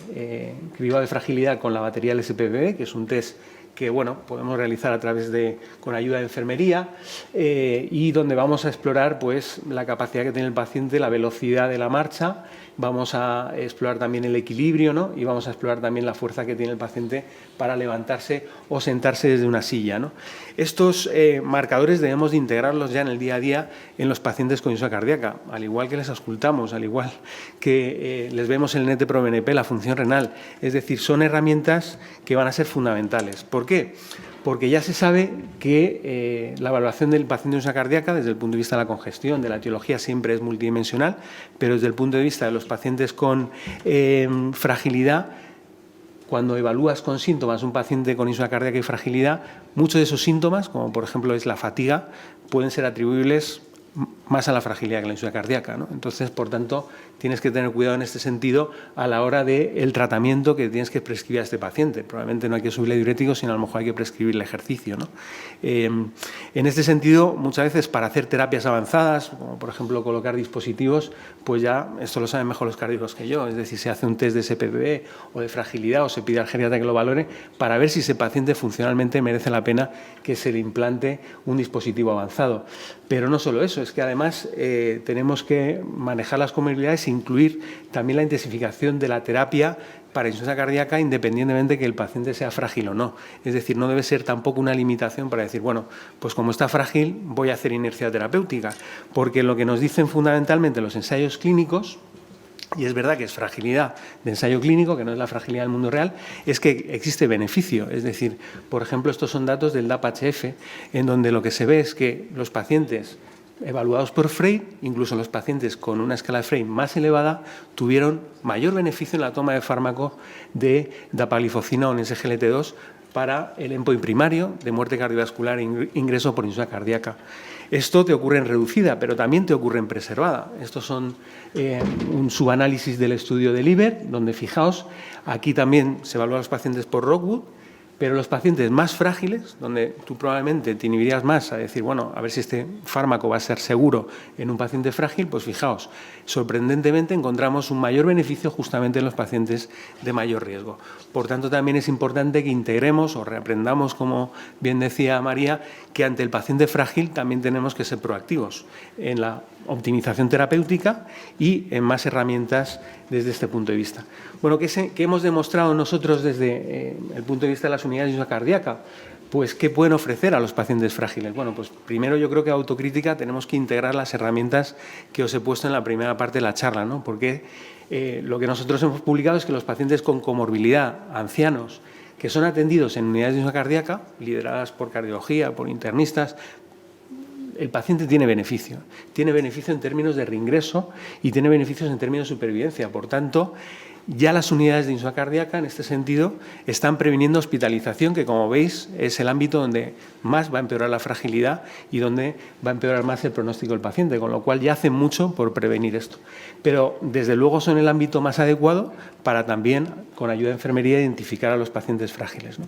cribado de fragilidad con la batería LSPB, que es un test que podemos realizar con ayuda de enfermería y donde vamos a explorar la capacidad que tiene el paciente, la velocidad de la marcha, vamos a explorar también el equilibrio, ¿no? Y vamos a explorar también la fuerza que tiene el paciente para levantarse o sentarse desde una silla, ¿no? Estos marcadores debemos de integrarlos ya en el día a día en los pacientes con insuficiencia cardíaca, al igual que les auscultamos, al igual que les vemos en el NT-proBNP, la función renal. Es decir, son herramientas que van a ser fundamentales. ¿Por qué? Porque ya se sabe que la evaluación del paciente de insuficiencia cardíaca, desde el punto de vista de la congestión, de la etiología, siempre es multidimensional, pero desde el punto de vista de los pacientes con fragilidad, cuando evalúas con síntomas un paciente con insuficiencia cardíaca y fragilidad, muchos de esos síntomas, como por ejemplo es la fatiga, pueden ser atribuibles más a la fragilidad que a la insuficiencia cardíaca, ¿no? Entonces, por tanto, tienes que tener cuidado en este sentido a la hora del tratamiento que tienes que prescribir a este paciente. Probablemente no hay que subirle diuréticos, sino a lo mejor hay que prescribirle ejercicio, ¿no? En este sentido, muchas veces para hacer terapias avanzadas, como por ejemplo colocar dispositivos, pues ya esto lo saben mejor los cardiólogos que yo, es decir, se hace un test de SPBB o de fragilidad o se pide al geriatra que lo valore para ver si ese paciente funcionalmente merece la pena que se le implante un dispositivo avanzado. Pero no solo eso, es que además tenemos que manejar las comorbilidades e incluir también la intensificación de la terapia para insuficiencia cardíaca, independientemente de que el paciente sea frágil o no. Es decir, no debe ser tampoco una limitación para decir, bueno, pues como está frágil, voy a hacer inercia terapéutica, porque lo que nos dicen fundamentalmente los ensayos clínicos, y es verdad que es fragilidad de ensayo clínico, que no es la fragilidad del mundo real, es que existe beneficio. Es decir, por ejemplo, estos son datos del DAPA-HF, en donde lo que se ve es que los pacientes evaluados por Frey, incluso los pacientes con una escala de Frey más elevada, tuvieron mayor beneficio en la toma de fármacos de dapaglifosina o en SGLT2 para el endpoint primario de muerte cardiovascular e ingreso por insuficiencia cardíaca. Esto te ocurre en reducida, pero también te ocurre en preservada. Estos son un subanálisis del estudio de Liver, donde fijaos, aquí también se evalúan los pacientes por Rockwood, pero los pacientes más frágiles, donde tú probablemente te inhibirías más a decir, bueno, a ver si este fármaco va a ser seguro en un paciente frágil, pues fijaos, sorprendentemente encontramos un mayor beneficio justamente en los pacientes de mayor riesgo. Por tanto, también es importante que integremos o reaprendamos, como bien decía María, que ante el paciente frágil también tenemos que ser proactivos en la optimización terapéutica y en más herramientas desde este punto de vista. Bueno, ¿qué hemos demostrado nosotros desde el punto de vista de las unidades de insuficiencia cardíaca? Pues, ¿qué pueden ofrecer a los pacientes frágiles? Bueno, pues primero yo creo que autocrítica tenemos que integrar las herramientas que os he puesto en la primera parte de la charla, ¿no? Porque lo que nosotros hemos publicado es que los pacientes con comorbilidad, ancianos, que son atendidos en unidades de insuficiencia cardíaca, lideradas por cardiología, por internistas, el paciente tiene beneficio en términos de reingreso y tiene beneficios en términos de supervivencia. Por tanto, ya las unidades de insuficiencia cardíaca, en este sentido, están previniendo hospitalización, que, como veis, es el ámbito donde más va a empeorar la fragilidad y donde va a empeorar más el pronóstico del paciente, con lo cual ya hacen mucho por prevenir esto. Pero, desde luego, son el ámbito más adecuado para también, con ayuda de enfermería, identificar a los pacientes frágiles, ¿no?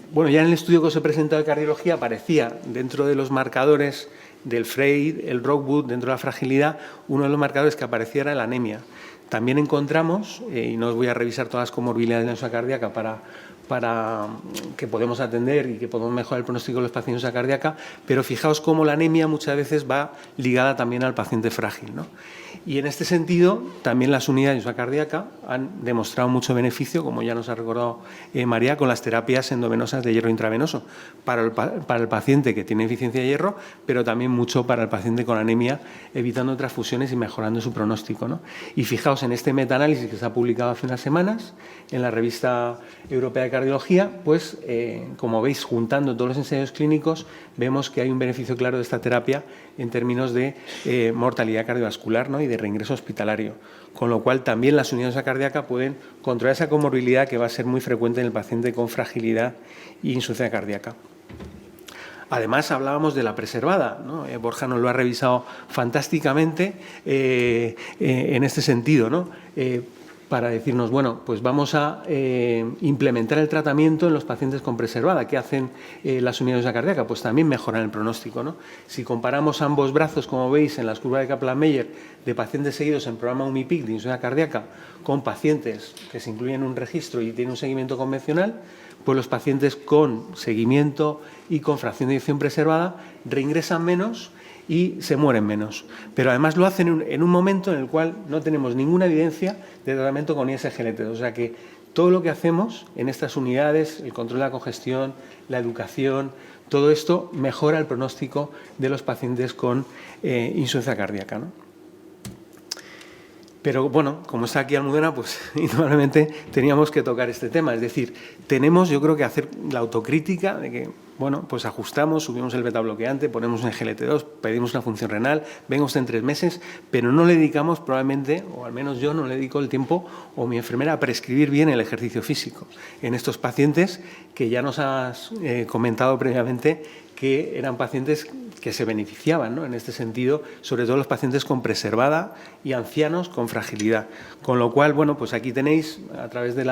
Bueno, ya en el estudio que os he presentado de cardiología aparecía dentro de los marcadores del Freyd, el Rockwood, dentro de la fragilidad, uno de los marcadores que aparecía era la anemia. También encontramos, y no os voy a revisar todas las comorbilidades de la insuficiencia cardíaca para que podemos atender y que podemos mejorar el pronóstico de los pacientes de insuficiencia cardíaca, pero fijaos cómo la anemia muchas veces va ligada también al paciente frágil, ¿no? Y en este sentido, también las unidades de insuficiencia cardíaca han demostrado mucho beneficio, como ya nos ha recordado María, con las terapias endovenosas de hierro intravenoso, para el paciente que tiene deficiencia de hierro, pero también mucho para el paciente con anemia, evitando transfusiones y mejorando su pronóstico, ¿no? Y fijaos en este metaanálisis que se ha publicado hace unas semanas en la revista Europea de Cardiología, pues, como veis, juntando todos los ensayos clínicos, vemos que hay un beneficio claro de esta terapia en términos de mortalidad cardiovascular, ¿no? Y de reingreso hospitalario, con lo cual también las unidades de cardíaca pueden controlar esa comorbilidad que va a ser muy frecuente en el paciente con fragilidad e insuficiencia cardíaca. Además, hablábamos de la preservada, ¿no? Borja nos lo ha revisado fantásticamente en este sentido, ¿no? Para decirnos, bueno, pues vamos a implementar el tratamiento en los pacientes con preservada. ¿Qué hacen las unidades de cardíaca? Pues también mejoran el pronóstico, ¿no? Si comparamos ambos brazos, como veis en las curvas de Kaplan-Meier, de pacientes seguidos en programa UMIPIC de insuficiencia cardíaca con pacientes que se incluyen en un registro y tienen un seguimiento convencional, pues los pacientes con seguimiento y con fracción de eyección preservada reingresan menos y se mueren menos. Pero además lo hacen en un momento en el cual no tenemos ninguna evidencia de tratamiento con ISGLT2. O sea que todo lo que hacemos en estas unidades, el control de la congestión, la educación, todo esto mejora el pronóstico de los pacientes con insuficiencia cardíaca, ¿no? Pero, bueno, como está aquí Almudena, pues indudablemente teníamos que tocar este tema. Es decir, tenemos, yo creo que hacer la autocrítica de que, bueno, pues ajustamos, subimos el beta-bloqueante, ponemos un GLT2, pedimos una función renal, venga usted en 3 meses, pero no le dedicamos probablemente, o al menos yo no le dedico el tiempo, o mi enfermera, a prescribir bien el ejercicio físico en estos pacientes que ya nos has comentado previamente que eran pacientes que se beneficiaban, ¿no? En este sentido, sobre todo los pacientes con preservada y ancianos con fragilidad. Con lo cual, bueno, pues aquí tenéis, a través de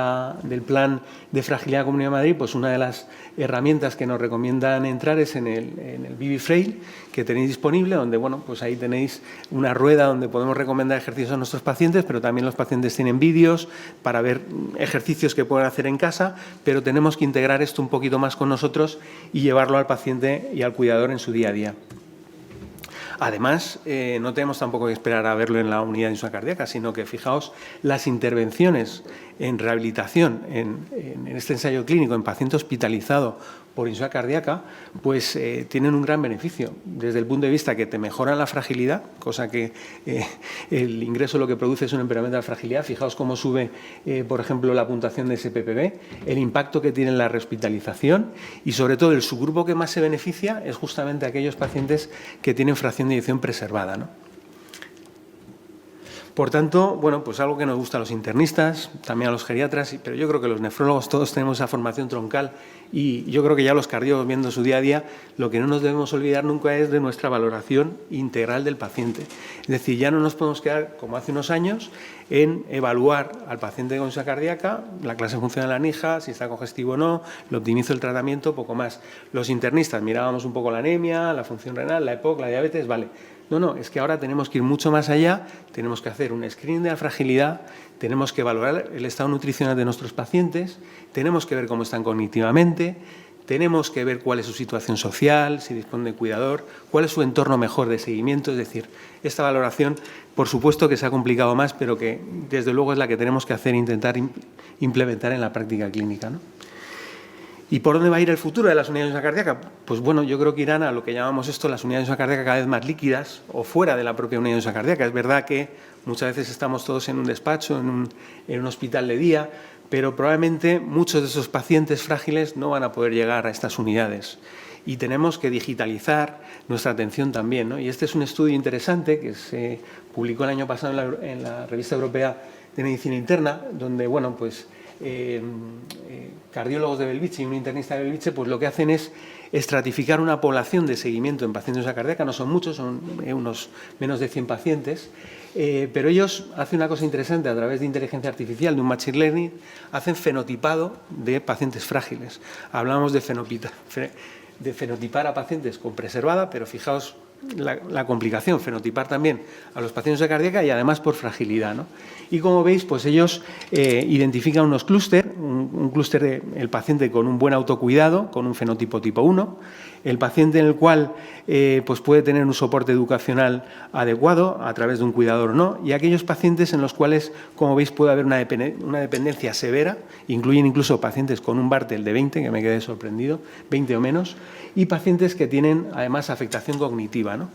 del plan de fragilidad de la Comunidad de Madrid, pues una de las herramientas que nos recomiendan entrar es en el ViviFrail, que tenéis disponible, donde, bueno, pues ahí tenéis una rueda donde podemos recomendar ejercicios a nuestros pacientes, pero también los pacientes tienen vídeos para ver ejercicios que pueden hacer en casa, pero tenemos que integrar esto un poquito más con nosotros y llevarlo al paciente y al cuidador en su día a día. Además, no tenemos tampoco que esperar a verlo en la unidad de insuficiencia cardíaca, sino que, fijaos, las intervenciones en rehabilitación en este ensayo clínico en paciente hospitalizado por insuficiencia cardíaca, pues tienen un gran beneficio desde el punto de vista que te mejoran la fragilidad, cosa que el ingreso lo que produce es un empeoramiento de la fragilidad. Fijaos cómo sube, por ejemplo, la puntuación de SPPB, el impacto que tiene en la rehospitalización y, sobre todo, el subgrupo que más se beneficia es justamente aquellos pacientes que tienen fracción de eyección preservada, ¿no? Por tanto, bueno, pues algo que nos gusta a los internistas, también a los geriatras, pero yo creo que los nefrólogos todos tenemos esa formación troncal y yo creo que ya los cardiólogos viendo su día a día, lo que no nos debemos olvidar nunca es de nuestra valoración integral del paciente. Es decir, ya no nos podemos quedar, como hace unos años, en evaluar al paciente con insuficiencia cardíaca, la clase funcional de la anija, si está congestivo o no, le optimizo el tratamiento, poco más. Los internistas mirábamos un poco la anemia, la función renal, la EPOC, la diabetes, vale. No, es que ahora tenemos que ir mucho más allá, tenemos que hacer un screening de la fragilidad, tenemos que valorar el estado nutricional de nuestros pacientes, tenemos que ver cómo están cognitivamente, tenemos que ver cuál es su situación social, si dispone de cuidador, cuál es su entorno mejor de seguimiento. Es decir, esta valoración, por supuesto que se ha complicado más, pero que desde luego es la que tenemos que hacer e intentar implementar en la práctica clínica, ¿no? ¿Y por dónde va a ir el futuro de las unidades de insuficiencia cardíaca? Pues bueno, yo creo que irán a lo que llamamos esto las unidades de insuficiencia cardíaca cada vez más líquidas o fuera de la propia unidad de insuficiencia cardíaca. Es verdad que muchas veces estamos todos en un despacho, en un hospital de día, pero probablemente muchos de esos pacientes frágiles no van a poder llegar a estas unidades. Y tenemos que digitalizar nuestra atención también, ¿no? Y este es un estudio interesante que se publicó el año pasado en la Revista Europea de Medicina Interna, donde, bueno, pues cardiólogos de Belviche y un internista de Belviche, pues lo que hacen es estratificar una población de seguimiento en pacientes de insuficiencia cardíaca. No son muchos, son unos menos de 100 pacientes, pero ellos hacen una cosa interesante a través de inteligencia artificial, de un machine learning, hacen fenotipado de pacientes frágiles. Hablamos de fenotipar a pacientes con preservada, pero fijaos la complicación, fenotipar también a los pacientes de cardíaca y además por fragilidad, ¿no? Y como veis, pues ellos identifican unos clústeres, un clúster del paciente con un buen autocuidado, con un fenotipo tipo 1, el paciente en el cual pues puede tener un soporte educacional adecuado a través de un cuidador o no, y aquellos pacientes en los cuales, como veis, puede haber una dependencia severa, incluyen incluso pacientes con un Bartel de 20, que me quedé sorprendido, 20 o menos, y pacientes que tienen además afectación cognitiva, ¿no?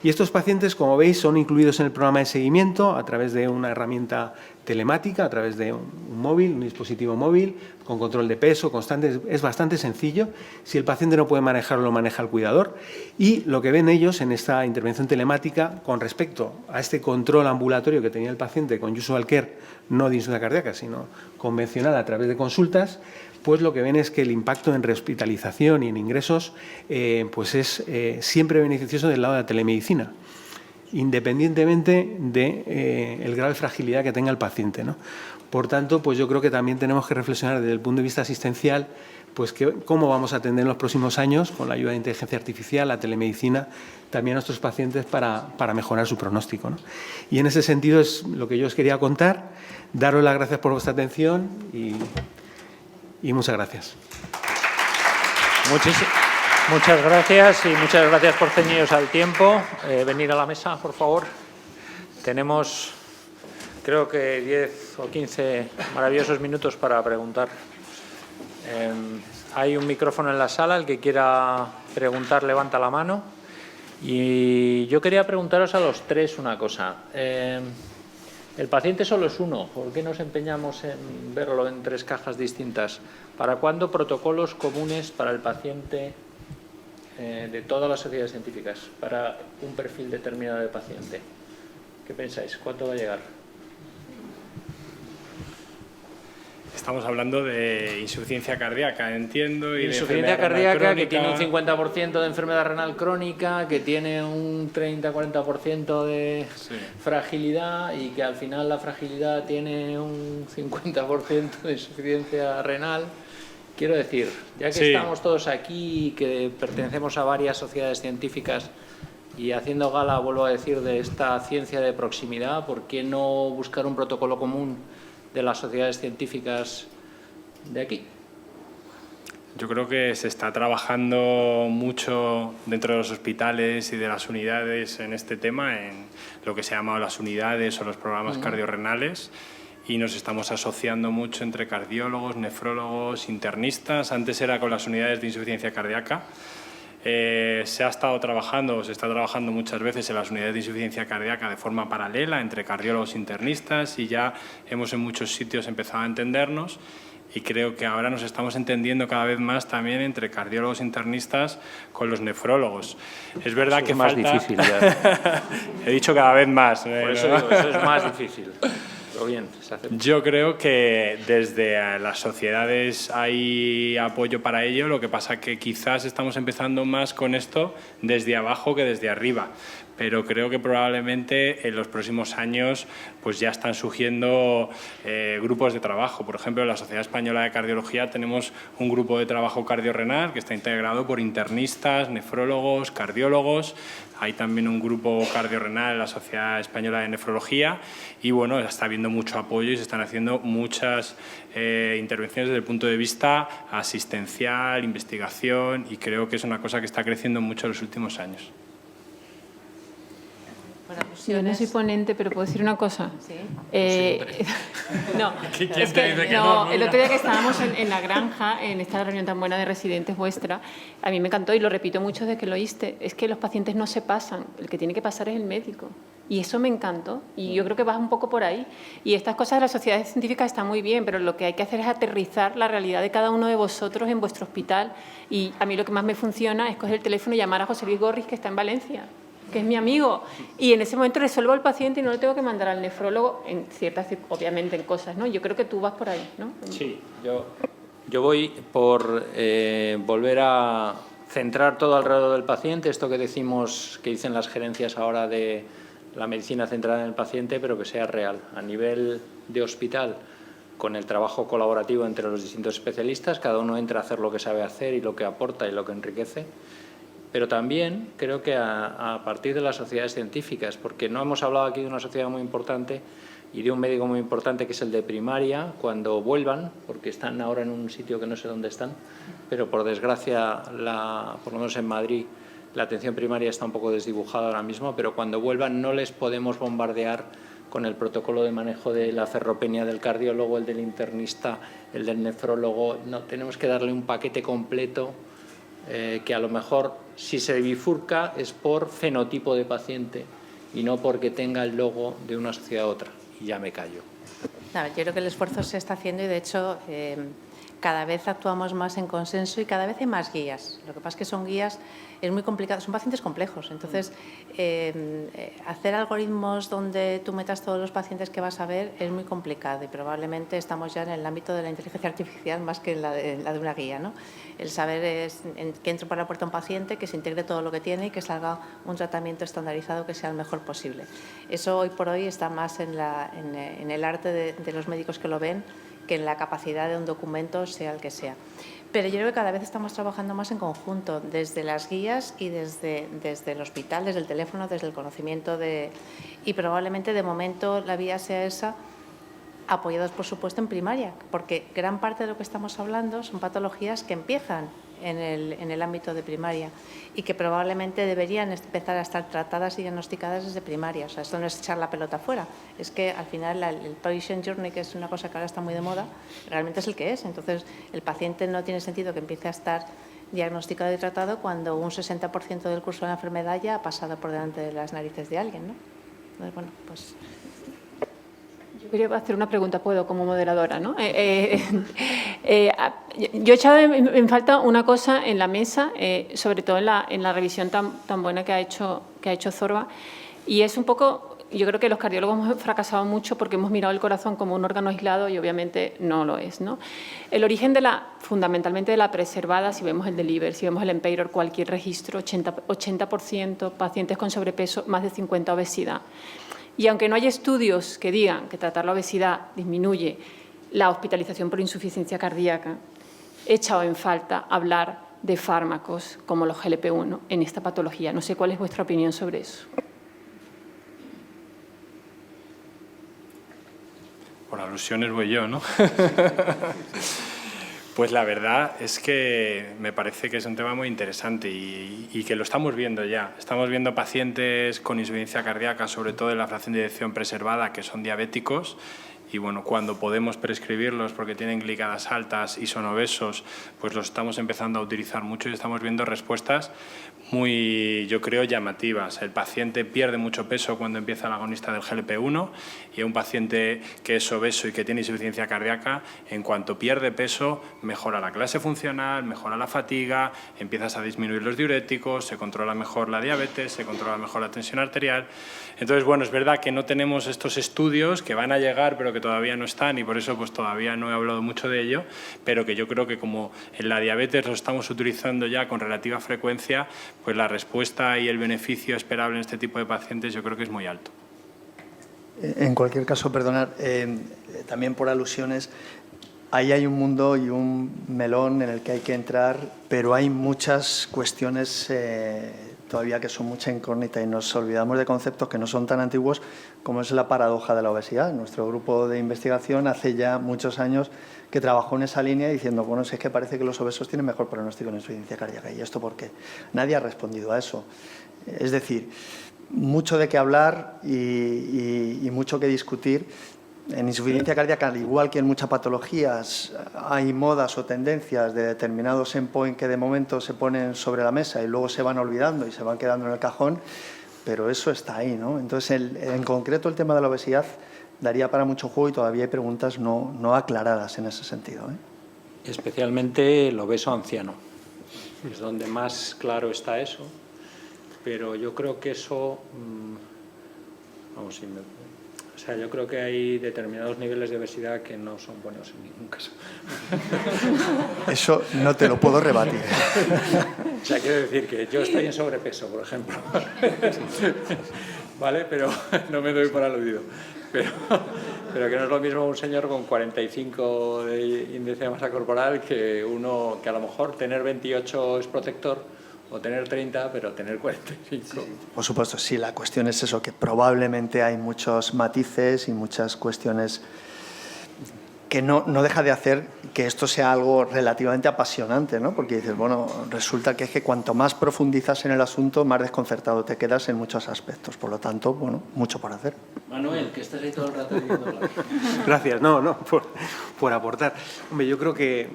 Y estos pacientes, como veis, son incluidos en el programa de seguimiento a través de una herramienta telemática, a través de un móvil, un dispositivo móvil, con control de peso constante. Es bastante sencillo. Si el paciente no puede manejarlo, lo maneja el cuidador. Y lo que ven ellos en esta intervención telemática con respecto a este control ambulatorio que tenía el paciente con usual care, no de insuficiencia cardíaca, sino convencional a través de consultas, pues lo que ven es que el impacto en rehospitalización y en ingresos pues es siempre beneficioso del lado de la telemedicina, independientemente del grado de fragilidad que tenga el paciente, ¿no? Por tanto, pues yo creo que también tenemos que reflexionar desde el punto de vista asistencial, pues cómo vamos a atender en los próximos años, con la ayuda de inteligencia artificial, la telemedicina, también a nuestros pacientes para mejorar su pronóstico, ¿no? Y en ese sentido es lo que yo os quería contar. Daros las gracias por vuestra atención y muchas gracias. Muchas gracias y muchas gracias por ceñiros al tiempo. Venir a la mesa, por favor. Tenemos, creo que 10 o 15 maravillosos minutos para preguntar. Hay un micrófono en la sala, el que quiera preguntar levanta la mano. Y yo quería preguntaros a los tres una cosa. El paciente solo es uno, ¿por qué nos empeñamos en verlo en tres cajas distintas? ¿Para cuándo protocolos comunes para el paciente de todas las sociedades científicas, para un perfil determinado de paciente? ¿Qué pensáis? ¿Cuánto va a llegar? Estamos hablando de insuficiencia cardíaca, entiendo. Y insuficiencia cardíaca que tiene un 50% de enfermedad renal crónica, que tiene un 30-40% de fragilidad y que al final la fragilidad tiene un 50% de insuficiencia renal. Quiero decir, ya que estamos todos aquí y que pertenecemos a varias sociedades científicas y haciendo gala, vuelvo a decir, de esta ciencia de proximidad, ¿por qué no buscar un protocolo común de las sociedades científicas de aquí? Yo creo que se está trabajando mucho dentro de los hospitales y de las unidades en este tema, en lo que se ha llamado las unidades o los programas cardiorrenales, y nos estamos asociando mucho entre cardiólogos, nefrólogos, internistas. Antes era con las unidades de insuficiencia cardíaca. Se está trabajando muchas veces en las unidades de insuficiencia cardíaca de forma paralela entre cardiólogos e internistas, y ya hemos en muchos sitios empezado a entendernos. y creo que ahora nos estamos entendiendo cada vez más también entre cardiólogos internistas con los nefrólogos. Es verdad que es más falta... difícil ya. He dicho cada vez más. Por eso digo, eso es más difícil. Pero bien, se acepta. Yo creo que desde las sociedades hay apoyo para ello, lo que pasa que quizás estamos empezando más con esto desde abajo que desde arriba, pero creo que probablemente en los próximos años pues ya están surgiendo grupos de trabajo. Por ejemplo, en la Sociedad Española de Cardiología tenemos un grupo de trabajo cardiorrenal que está integrado por internistas, nefrólogos, cardiólogos. Hay también un grupo cardiorrenal en la Sociedad Española de Nefrología y bueno, está habiendo mucho apoyo y se están haciendo muchas intervenciones desde el punto de vista asistencial, investigación, y creo que es una cosa que está creciendo mucho en los últimos años. Yo no soy ponente, pero puedo decir una cosa. Sí. No, ¿Quién es te dice que no? el otro día que estábamos en la granja, en esta reunión tan buena de residentes vuestra, a mí me encantó y lo repito mucho desde que lo oíste, es que los pacientes no se pasan, el que tiene que pasar es el médico. Y eso me encantó y yo creo que vas un poco por ahí. Y estas cosas de las sociedades científicas están muy bien, pero lo que hay que hacer es aterrizar la realidad de cada uno de vosotros en vuestro hospital. Y a mí lo que más me funciona es coger el teléfono y llamar a José Luis Gorris, que está en Valencia, que es mi amigo, y en ese momento resuelvo al paciente y no lo tengo que mandar al nefrólogo en ciertas, obviamente en cosas, ¿no? Yo creo que tú vas por ahí, ¿no? Sí, yo voy por volver a centrar todo alrededor del paciente, esto que decimos, que dicen las gerencias ahora de la medicina centrada en el paciente, pero que sea real, a nivel de hospital, con el trabajo colaborativo entre los distintos especialistas, cada uno entra a hacer lo que sabe hacer y lo que aporta y lo que enriquece. Pero también creo que a partir de las sociedades científicas, porque no hemos hablado aquí de una sociedad muy importante y de un médico muy importante que es el de primaria, cuando vuelvan, porque están ahora en un sitio que no sé dónde están, pero por desgracia, por lo menos en Madrid, la atención primaria está un poco desdibujada ahora mismo, pero cuando vuelvan no les podemos bombardear con el protocolo de manejo de la ferropenia del cardiólogo, el del internista, el del nefrólogo. No, tenemos que darle un paquete completo que a lo mejor, si se bifurca, es por fenotipo de paciente y no porque tenga el logo de una sociedad a otra. Y ya me callo. No, yo creo que el esfuerzo se está haciendo y, de hecho, cada vez actuamos más en consenso y cada vez hay más guías. Lo que pasa es que son guías, es muy complicado, son pacientes complejos. Entonces, hacer algoritmos donde tú metas todos los pacientes que vas a ver es muy complicado y probablemente estamos ya en el ámbito de la inteligencia artificial más que en la de una guía, ¿no? El saber es que entre por la puerta un paciente, que se integre todo lo que tiene y que salga un tratamiento estandarizado que sea el mejor posible. Eso hoy por hoy está más en el arte de los médicos que lo ven, que en la capacidad de un documento, sea el que sea. Pero yo creo que cada vez estamos trabajando más en conjunto, desde las guías y desde el hospital, desde el teléfono, desde el conocimiento y probablemente de momento la vía sea esa, apoyados por supuesto en primaria, porque gran parte de lo que estamos hablando son patologías que empiezan en el ámbito de primaria y que probablemente deberían empezar a estar tratadas y diagnosticadas desde primaria. O sea, esto no es echar la pelota fuera, es que al final el patient journey, que es una cosa que ahora está muy de moda, realmente es el que es. Entonces, el paciente no tiene sentido que empiece a estar diagnosticado y tratado cuando un 60% del curso de la enfermedad ya ha pasado por delante de las narices de alguien, ¿no? Entonces, bueno, pues... Yo quería hacer una pregunta, puedo, como moderadora, ¿no? Yo he echado en falta una cosa en la mesa, sobre todo en la revisión tan buena que ha hecho Zorba, y es un poco, yo creo que los cardiólogos hemos fracasado mucho porque hemos mirado el corazón como un órgano aislado y obviamente no lo es, ¿no? El origen fundamentalmente de la preservada, si vemos el de liver, si vemos el Empeiror, cualquier registro, 80% pacientes con sobrepeso, más de 50% obesidad. Y aunque no hay estudios que digan que tratar la obesidad disminuye la hospitalización por insuficiencia cardíaca, he echado en falta hablar de fármacos como los GLP-1 en esta patología. No sé cuál es vuestra opinión sobre eso. Por alusiones voy yo, ¿no? Pues la verdad es que me parece que es un tema muy interesante y que lo estamos viendo ya. Estamos viendo pacientes con insuficiencia cardíaca, sobre todo en la fracción de eyección preservada, que son diabéticos y bueno, cuando podemos prescribirlos porque tienen glicadas altas y son obesos, pues los estamos empezando a utilizar mucho y estamos viendo respuestas muy, yo creo, llamativas. El paciente pierde mucho peso cuando empieza el agonista del GLP-1 y un paciente que es obeso y que tiene insuficiencia cardíaca, en cuanto pierde peso, mejora la clase funcional, mejora la fatiga, empiezas a disminuir los diuréticos, se controla mejor la diabetes, se controla mejor la tensión arterial. Entonces, bueno, es verdad que no tenemos estos estudios que van a llegar pero que todavía no están y por eso pues todavía no he hablado mucho de ello, pero que yo creo que como en la diabetes lo estamos utilizando ya con relativa frecuencia, pues la respuesta y el beneficio esperable en este tipo de pacientes yo creo que es muy alto. En cualquier caso, perdonad, también por alusiones, ahí hay un mundo y un melón en el que hay que entrar, pero hay muchas cuestiones todavía que son mucha incógnita y nos olvidamos de conceptos que no son tan antiguos como es la paradoja de la obesidad. Nuestro grupo de investigación hace ya muchos años que trabajó en esa línea diciendo, bueno, si es que parece que los obesos tienen mejor pronóstico en insuficiencia cardíaca. ¿Y esto por qué? Nadie ha respondido a eso. Es decir, mucho de qué hablar y mucho que discutir. En insuficiencia cardíaca, al igual que en muchas patologías, hay modas o tendencias de determinados endpoints que de momento se ponen sobre la mesa y luego se van olvidando y se van quedando en el cajón, pero eso está ahí, ¿no? Entonces, en concreto, el tema de la obesidad daría para mucho juego y todavía hay preguntas no aclaradas en ese sentido, ¿eh? Especialmente el obeso anciano. Es donde más claro está eso, pero yo creo que eso... O sea, yo creo que hay determinados niveles de obesidad que no son buenos en ningún caso. Eso no te lo puedo rebatir. O sea, quiero decir que yo estoy en sobrepeso, por ejemplo. ¿Vale? Pero no me doy por aludido. Pero que no es lo mismo un señor con 45 de índice de masa corporal que uno que a lo mejor tener 28 es protector o tener 30, pero tener 45. Sí. Por supuesto, sí, la cuestión es eso, que probablemente hay muchos matices y muchas cuestiones que no deja de hacer que esto sea algo relativamente apasionante, ¿no? Porque dices, bueno, resulta que es que cuanto más profundizas en el asunto, más desconcertado te quedas en muchos aspectos. Por lo tanto, bueno, mucho por hacer. Manuel, que estás ahí todo el rato diciendo hablar. Gracias, por aportar. Hombre, yo creo que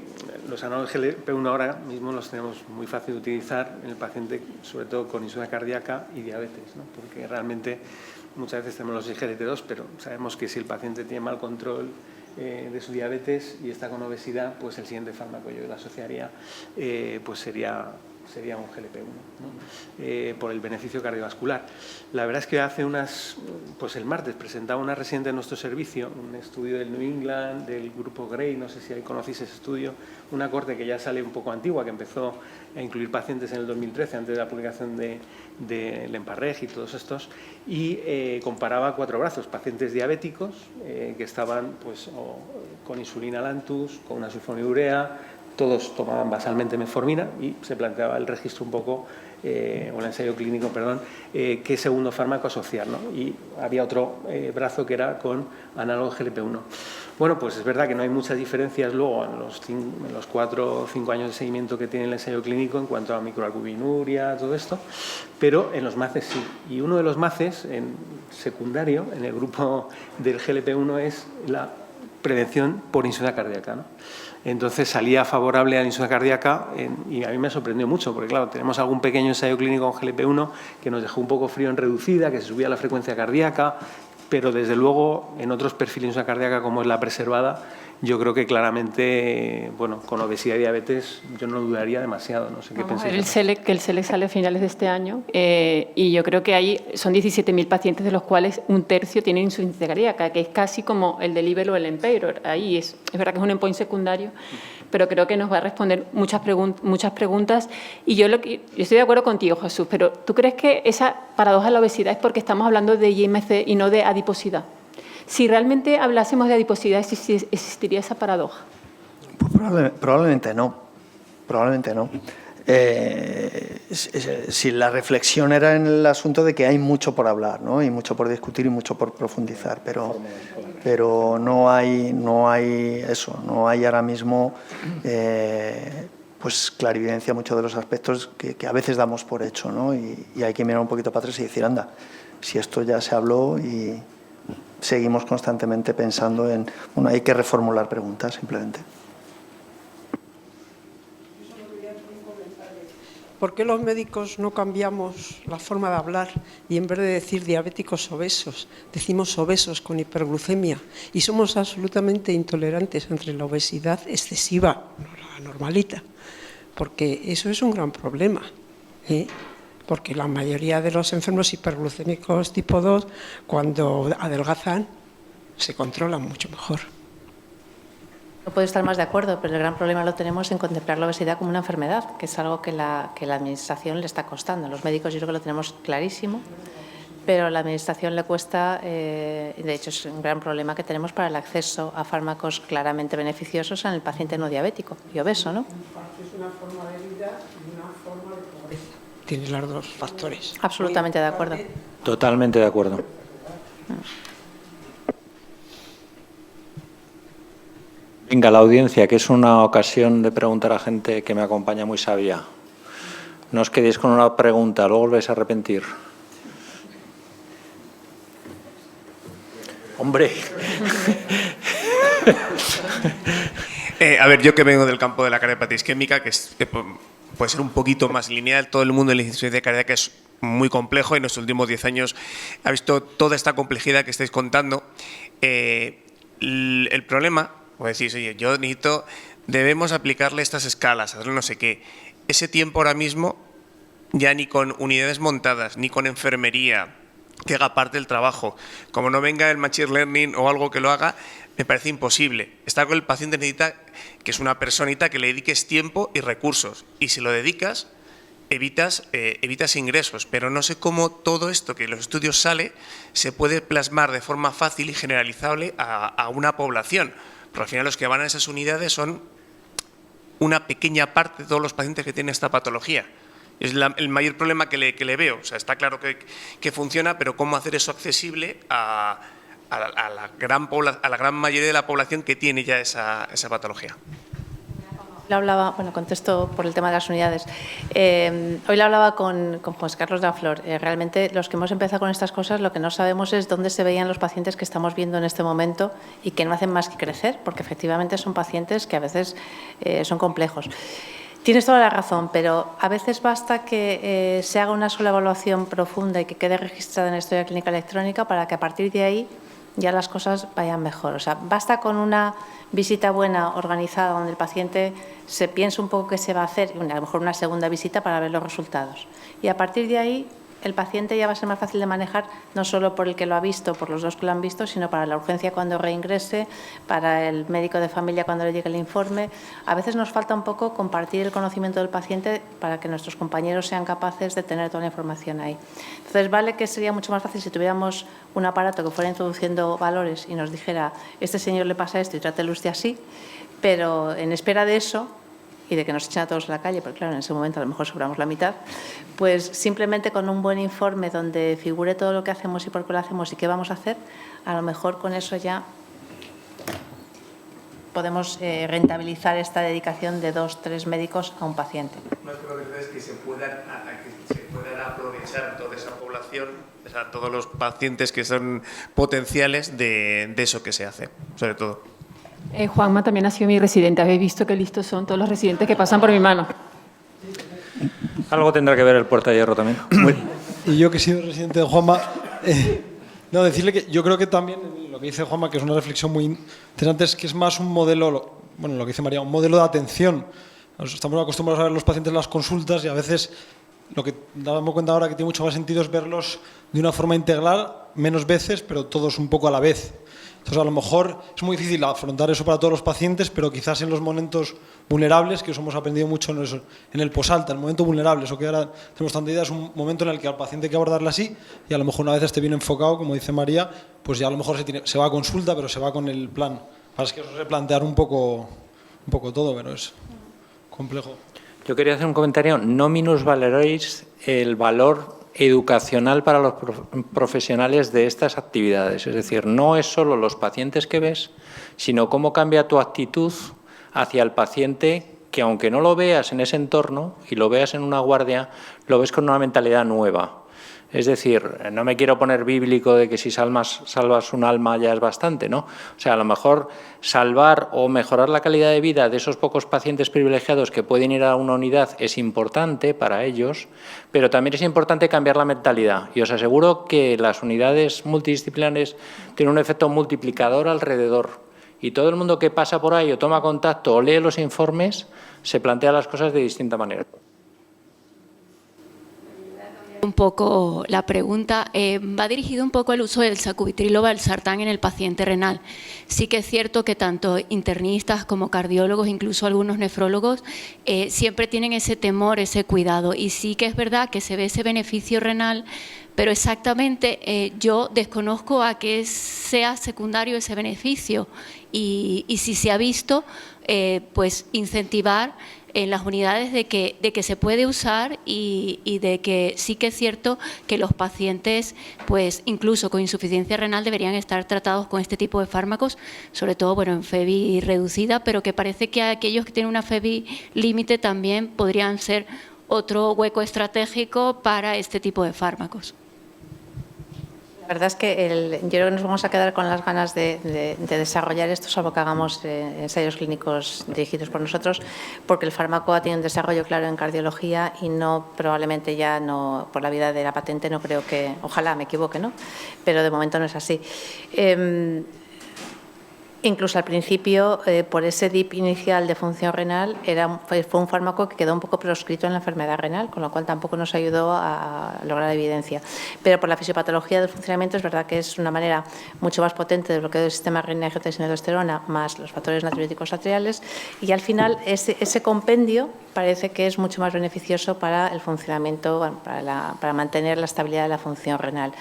los análogos GLP-1 ahora mismo los tenemos muy fácil de utilizar en el paciente, sobre todo con insuficiencia cardíaca y diabetes, ¿no? Porque realmente muchas veces tenemos los SGLT2, pero sabemos que si el paciente tiene mal control de su diabetes y está con obesidad, pues el siguiente fármaco yo le asociaría pues sería un GLP-1, ¿no? Por el beneficio cardiovascular. La verdad es que pues el martes presentaba una residente de nuestro servicio, un estudio del New England, del grupo Gray, no sé si conocéis ese estudio, una corte que ya sale un poco antigua, que empezó a incluir pacientes en el 2013, antes de la publicación de Lemparreg y todos estos, y comparaba 4 brazos, pacientes diabéticos que estaban pues, con insulina Lantus, con una sulfonilurea, todos tomaban basalmente metformina y se planteaba el registro un poco, o el ensayo clínico, perdón, qué segundo fármaco asociar, ¿no? Y había otro brazo que era con análogo GLP-1. Bueno, pues es verdad que no hay muchas diferencias luego en los 4 o 5 años de seguimiento que tiene el ensayo clínico en cuanto a microalbuminuria, todo esto, pero en los MACES sí. Y uno de los MACES, en secundario, en el grupo del GLP-1, es la prevención por insuficiencia cardíaca, ¿no? Entonces salía favorable a la insuficiencia cardíaca y a mí me sorprendió mucho, porque claro, tenemos algún pequeño ensayo clínico con GLP-1 que nos dejó un poco frío en reducida, que se subía la frecuencia cardíaca, pero desde luego en otros perfiles de insuficiencia cardíaca como es la preservada, yo creo que claramente, bueno, con obesidad y diabetes yo no dudaría demasiado, no sé qué pensáis. El SELEC sale a finales de este año y yo creo que ahí son 17.000 pacientes, de los cuales un tercio tienen insuficiencia cardíaca, que es casi como el del Libel o el Empeiror. Ahí es verdad que es un endpoint secundario, pero creo que nos va a responder muchas preguntas. Y yo estoy de acuerdo contigo, Jesús, pero ¿tú crees que esa paradoja de la obesidad es porque estamos hablando de IMC y no de adiposidad? Si realmente hablásemos de adiposidad, ¿existiría esa paradoja? Pues probablemente no. Probablemente no. Si la reflexión era en el asunto de que hay mucho por hablar, ¿no? Y mucho por discutir y mucho por profundizar, pero no hay eso, no hay ahora mismo pues clarividencia muchos de los aspectos que a veces damos por hecho, ¿no? Y hay que mirar un poquito para atrás y decir, anda, si esto ya se habló y seguimos constantemente pensando en, bueno, hay que reformular preguntas simplemente. ¿Por qué los médicos no cambiamos la forma de hablar y en vez de decir diabéticos obesos, decimos obesos con hiperglucemia? Y somos absolutamente intolerantes entre la obesidad excesiva, no la normalita, porque eso es un gran problema, ¿eh? Porque la mayoría de los enfermos hiperglucémicos tipo 2, cuando adelgazan, se controlan mucho mejor. No puedo estar más de acuerdo, pero el gran problema lo tenemos en contemplar la obesidad como una enfermedad, que es algo que la Administración le está costando. Los médicos yo creo que lo tenemos clarísimo, pero a la Administración le cuesta, de hecho es un gran problema que tenemos para el acceso a fármacos claramente beneficiosos en el paciente no diabético y obeso, ¿no? Es una forma de vida y una forma de pobreza. Tiene los dos factores. Absolutamente de acuerdo. Totalmente de acuerdo. Venga, la audiencia, que es una ocasión de preguntar a gente que me acompaña muy sabia. No os quedéis con una pregunta, luego os vais a arrepentir. Hombre. A ver, yo que vengo del campo de la cardiopatía isquémica, que puede ser un poquito más lineal, todo el mundo de la insuficiencia cardíaca es muy complejo y en los últimos 10 años ha visto toda esta complejidad que estáis contando. El problema, pues decís, oye, debemos aplicarle estas escalas, hacerle no sé qué. Ese tiempo ahora mismo, ya ni con unidades montadas, ni con enfermería, que haga parte del trabajo, como no venga el machine learning o algo que lo haga, me parece imposible. Estar con el paciente necesita que es una personita que le dediques tiempo y recursos. Y si lo dedicas, evitas ingresos. Pero no sé cómo todo esto que en los estudios sale se puede plasmar de forma fácil y generalizable a una población. Porque al final los que van a esas unidades son una pequeña parte de todos los pacientes que tienen esta patología. Es el mayor problema que le veo. O sea, está claro que funciona, pero cómo hacer eso accesible a la gran mayoría de la población que tiene ya esa patología. Le hablaba, bueno, contesto por el tema de las unidades. Hoy le hablaba con José Carlos de la Flor. Realmente los que hemos empezado con estas cosas lo que no sabemos es dónde se veían los pacientes que estamos viendo en este momento y que no hacen más que crecer, porque efectivamente son pacientes que a veces son complejos. Tienes toda la razón, pero a veces basta que se haga una sola evaluación profunda y que quede registrada en la historia clínica electrónica para que a partir de ahí ya las cosas vayan mejor. O sea, basta con una visita buena, organizada, donde el paciente se piense un poco qué se va a hacer, y a lo mejor una segunda visita para ver los resultados. Y a partir de ahí el paciente ya va a ser más fácil de manejar, no solo por el que lo ha visto, por los dos que lo han visto, sino para la urgencia cuando reingrese, para el médico de familia cuando le llegue el informe. A veces nos falta un poco compartir el conocimiento del paciente para que nuestros compañeros sean capaces de tener toda la información ahí. Entonces, vale que sería mucho más fácil si tuviéramos un aparato que fuera introduciendo valores y nos dijera, este señor le pasa esto y trátelo usted así, pero en espera de eso, y de que nos echen a todos a la calle, porque claro, en ese momento a lo mejor sobramos la mitad, pues simplemente con un buen informe donde figure todo lo que hacemos y por qué lo hacemos y qué vamos a hacer, a lo mejor con eso ya podemos rentabilizar esta dedicación de 2 o 3 médicos a un paciente. No, es que lo que es que se puedan aprovechar toda esa población, o sea, todos los pacientes que son potenciales de eso que se hace, sobre todo. Juanma también ha sido mi residente. Habéis visto qué listos son todos los residentes que pasan por mi mano. Algo tendrá que ver el Puerta de Hierro también. Y yo que he sido residente de Juanma, no, decirle que yo creo que también lo que dice Juanma, que es una reflexión muy interesante, es que es más un modelo, bueno, lo que dice María, un modelo de atención. Estamos acostumbrados a ver los pacientes en las consultas y a veces lo que damos cuenta ahora que tiene mucho más sentido es verlos de una forma integral, menos veces, pero todos un poco a la vez. Entonces, a lo mejor es muy difícil afrontar eso para todos los pacientes, pero quizás en los momentos vulnerables, que eso hemos aprendido mucho en el posalta, el momento vulnerable, eso que ahora tenemos tanta idea, es un momento en el que al paciente hay que abordarle así y a lo mejor una vez esté bien enfocado, como dice María, pues ya a lo mejor se va a consulta, pero se va con el plan. Para que eso es replantear un poco todo, pero es complejo. Yo quería hacer un comentario. No minusvaloréis el valor educacional para los profesionales de estas actividades. Es decir, no es solo los pacientes que ves, sino cómo cambia tu actitud hacia el paciente, que aunque no lo veas en ese entorno y lo veas en una guardia, lo ves con una mentalidad nueva. Es decir, no me quiero poner bíblico de que si salvas un alma ya es bastante, ¿no? O sea, a lo mejor salvar o mejorar la calidad de vida de esos pocos pacientes privilegiados que pueden ir a una unidad es importante para ellos, pero también es importante cambiar la mentalidad. Y os aseguro que las unidades multidisciplinares tienen un efecto multiplicador alrededor. Y todo el mundo que pasa por ahí o toma contacto o lee los informes se plantea las cosas de distinta manera. Un poco la pregunta va dirigido un poco al uso del sacubitril o valsartán en el paciente renal. Sí que es cierto que tanto internistas como cardiólogos, incluso algunos nefrólogos, siempre tienen ese temor, ese cuidado. Y sí que es verdad que se ve ese beneficio renal, pero exactamente yo desconozco a qué sea secundario ese beneficio y si se ha visto, pues incentivar en las unidades de que se puede usar y de que sí que es cierto que los pacientes, pues incluso con insuficiencia renal, deberían estar tratados con este tipo de fármacos, sobre todo bueno, en FEBI reducida, pero que parece que aquellos que tienen una FEBI límite también podrían ser otro hueco estratégico para este tipo de fármacos. La verdad es que yo creo que nos vamos a quedar con las ganas de desarrollar esto, salvo que hagamos ensayos clínicos dirigidos por nosotros, porque el fármaco ha tenido un desarrollo claro en cardiología y no, probablemente ya no, por la vida de la patente, no creo que, ojalá me equivoque, ¿no? Pero de momento no es así. Incluso al principio, por ese dip inicial de función renal, fue un fármaco que quedó un poco proscrito en la enfermedad renal, con lo cual tampoco nos ayudó a lograr evidencia. Pero por la fisiopatología del funcionamiento es verdad que es una manera mucho más potente de bloqueo del sistema renina-angiotensina y aldosterona, más los factores natriuréticos atriales, y al final ese compendio parece que es mucho más beneficioso para el funcionamiento, bueno, para mantener la estabilidad de la función renal.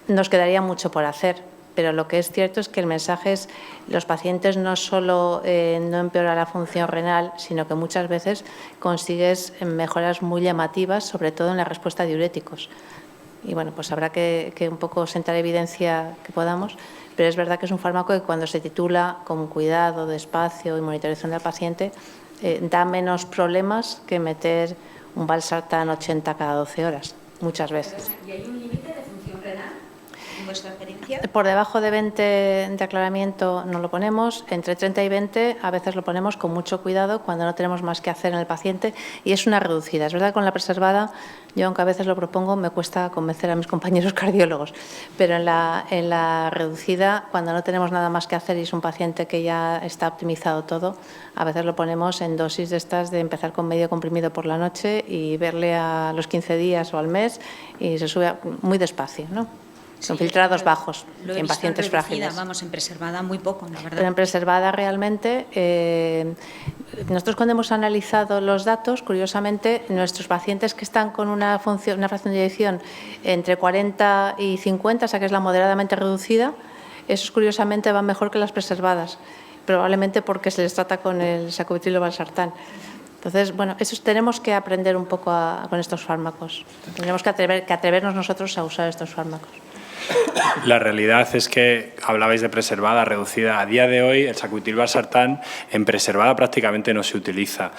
Nos quedaría mucho por hacer. Pero lo que es cierto es que el mensaje es los pacientes no solo no empeoran la función renal, sino que muchas veces consigues mejoras muy llamativas, sobre todo en la respuesta a diuréticos. Y bueno, pues habrá que un poco sentar evidencia que podamos, pero es verdad que es un fármaco que cuando se titula con cuidado, despacio y monitorización del paciente, da menos problemas que meter un valsartán 80 cada 12 horas, muchas veces. ¿Y hay un límite de función renal? ¿En vuestra experiencia? Por debajo de 20 de aclaramiento no lo ponemos, entre 30 y 20 a veces lo ponemos con mucho cuidado cuando no tenemos más que hacer en el paciente y es una reducida. Es verdad que con la preservada, yo aunque a veces lo propongo, me cuesta convencer a mis compañeros cardiólogos, pero en la reducida, cuando no tenemos nada más que hacer y es un paciente que ya está optimizado todo, a veces lo ponemos en dosis de estas de empezar con medio comprimido por la noche y verle a los 15 días o al mes y se sube muy despacio, ¿no? Son filtrados bajos en pacientes frágiles. Vamos, en preservada muy poco, la verdad. Pero en preservada realmente, nosotros cuando hemos analizado los datos, curiosamente, nuestros pacientes que están con una fracción de eyección entre 40 y 50, o sea que es la moderadamente reducida, esos curiosamente van mejor que las preservadas, probablemente porque se les trata con el sacubitril o valsartán. Entonces, bueno, tenemos que aprender un poco con estos fármacos. Tendremos que atrevernos nosotros a usar estos fármacos. La realidad es que hablabais de preservada, reducida. A día de hoy el sacubitril valsartán en preservada prácticamente no se utiliza.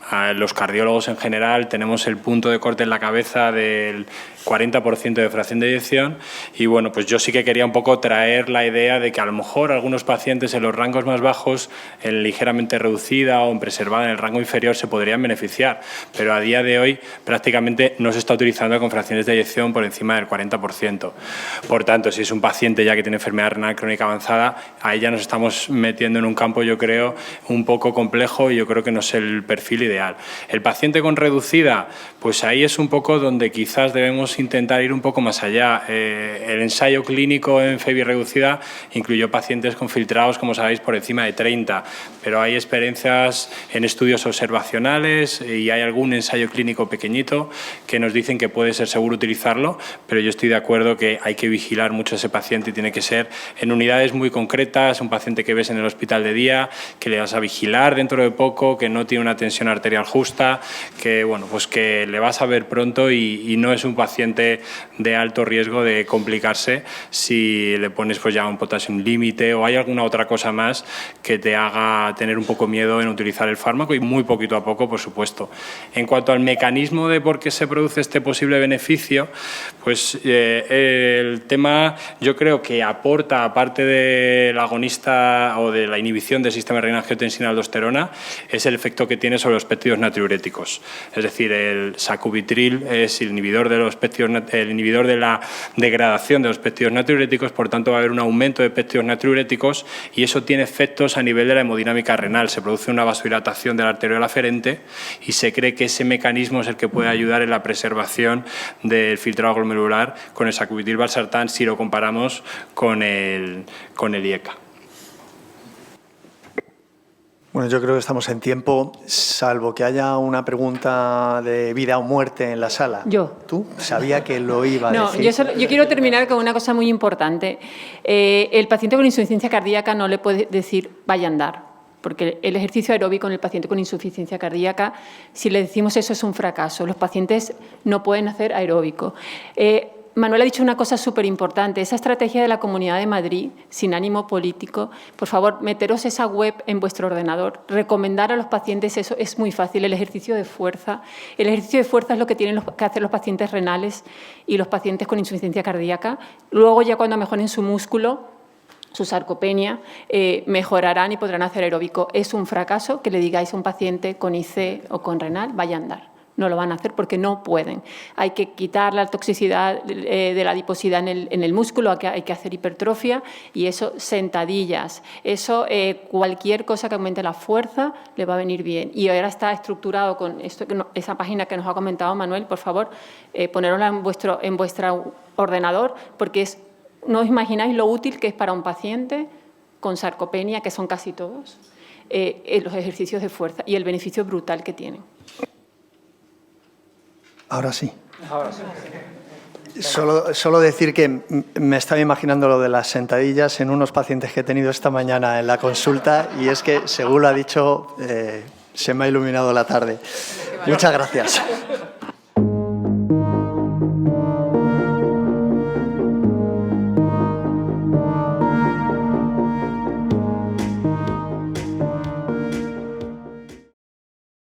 A los cardiólogos en general tenemos el punto de corte en la cabeza del 40% de fracción de eyección y bueno, pues yo sí que quería un poco traer la idea de que a lo mejor algunos pacientes en los rangos más bajos, en ligeramente reducida o en preservada en el rango inferior se podrían beneficiar, pero a día de hoy prácticamente no se está utilizando con fracciones de eyección por encima del 40%. Por tanto, si es un paciente ya que tiene enfermedad renal crónica avanzada, ahí ya nos estamos metiendo en un campo, yo creo, un poco complejo y yo creo que no es el perfil ideal. El paciente con reducida, pues ahí es un poco donde quizás debemos intentar ir un poco más allá. El ensayo clínico en FEBI reducida incluyó pacientes con filtrados, como sabéis, por encima de 30, pero hay experiencias en estudios observacionales y hay algún ensayo clínico pequeñito que nos dicen que puede ser seguro utilizarlo, pero yo estoy de acuerdo que hay que vigilar mucho a ese paciente y tiene que ser en unidades muy concretas, un paciente que ves en el hospital de día, que le vas a vigilar dentro de poco, que no tiene una tensión arterial justa, que, bueno, pues que le vas a ver pronto y no es un paciente paciente de alto riesgo de complicarse si le pones pues ya un potasio límite o hay alguna otra cosa más que te haga tener un poco miedo en utilizar el fármaco, y muy poquito a poco, por supuesto. En cuanto al mecanismo de por qué se produce este posible beneficio, pues el tema yo creo que aporta, aparte del agonista o de la inhibición del sistema renina angiotensina-aldosterona, es el efecto que tiene sobre los péptidos natriuréticos. Es decir, el sacubitril es el inhibidor de los péptidos, el inhibidor de la degradación de los péptidos natriuréticos, por tanto va a haber un aumento de péptidos natriuréticos y eso tiene efectos a nivel de la hemodinámica renal. Se produce una vasodilatación de la arteriola aferente y se cree que ese mecanismo es el que puede ayudar en la preservación del filtrado glomerular con el sacubitril/valsartán si lo comparamos con el IECA. Bueno, yo creo que estamos en tiempo, salvo que haya una pregunta de vida o muerte en la sala. Yo. ¿Tú? Sabía que lo iba a decir. Yo quiero terminar con una cosa muy importante. El paciente con insuficiencia cardíaca no le puede decir vaya a andar, porque el ejercicio aeróbico en el paciente con insuficiencia cardíaca, si le decimos eso, es un fracaso. Los pacientes no pueden hacer aeróbico. Manuel ha dicho una cosa súper importante, esa estrategia de la Comunidad de Madrid, sin ánimo político, por favor, meteros esa web en vuestro ordenador, recomendar a los pacientes eso es muy fácil, el ejercicio de fuerza. El ejercicio de fuerza es lo que tienen que hacer los pacientes renales y los pacientes con insuficiencia cardíaca. Luego, ya cuando mejoren su músculo, su sarcopenia, mejorarán y podrán hacer aeróbico. Es un fracaso que le digáis a un paciente con IC o con renal, vaya a andar. No lo van a hacer porque no pueden. Hay que quitar la toxicidad de la adiposidad en el músculo, hay que hacer hipertrofia y eso, sentadillas, eso, cualquier cosa que aumente la fuerza le va a venir bien. Y ahora está estructurado con esto, esa página que nos ha comentado Manuel, por favor, ponerosla en vuestro ordenador porque no os imagináis lo útil que es para un paciente con sarcopenia, que son casi todos, los ejercicios de fuerza y el beneficio brutal que tienen. Ahora sí. Solo decir que me estaba imaginando lo de las sentadillas en unos pacientes que he tenido esta mañana en la consulta y es que, según lo ha dicho, se me ha iluminado la tarde. Muchas gracias.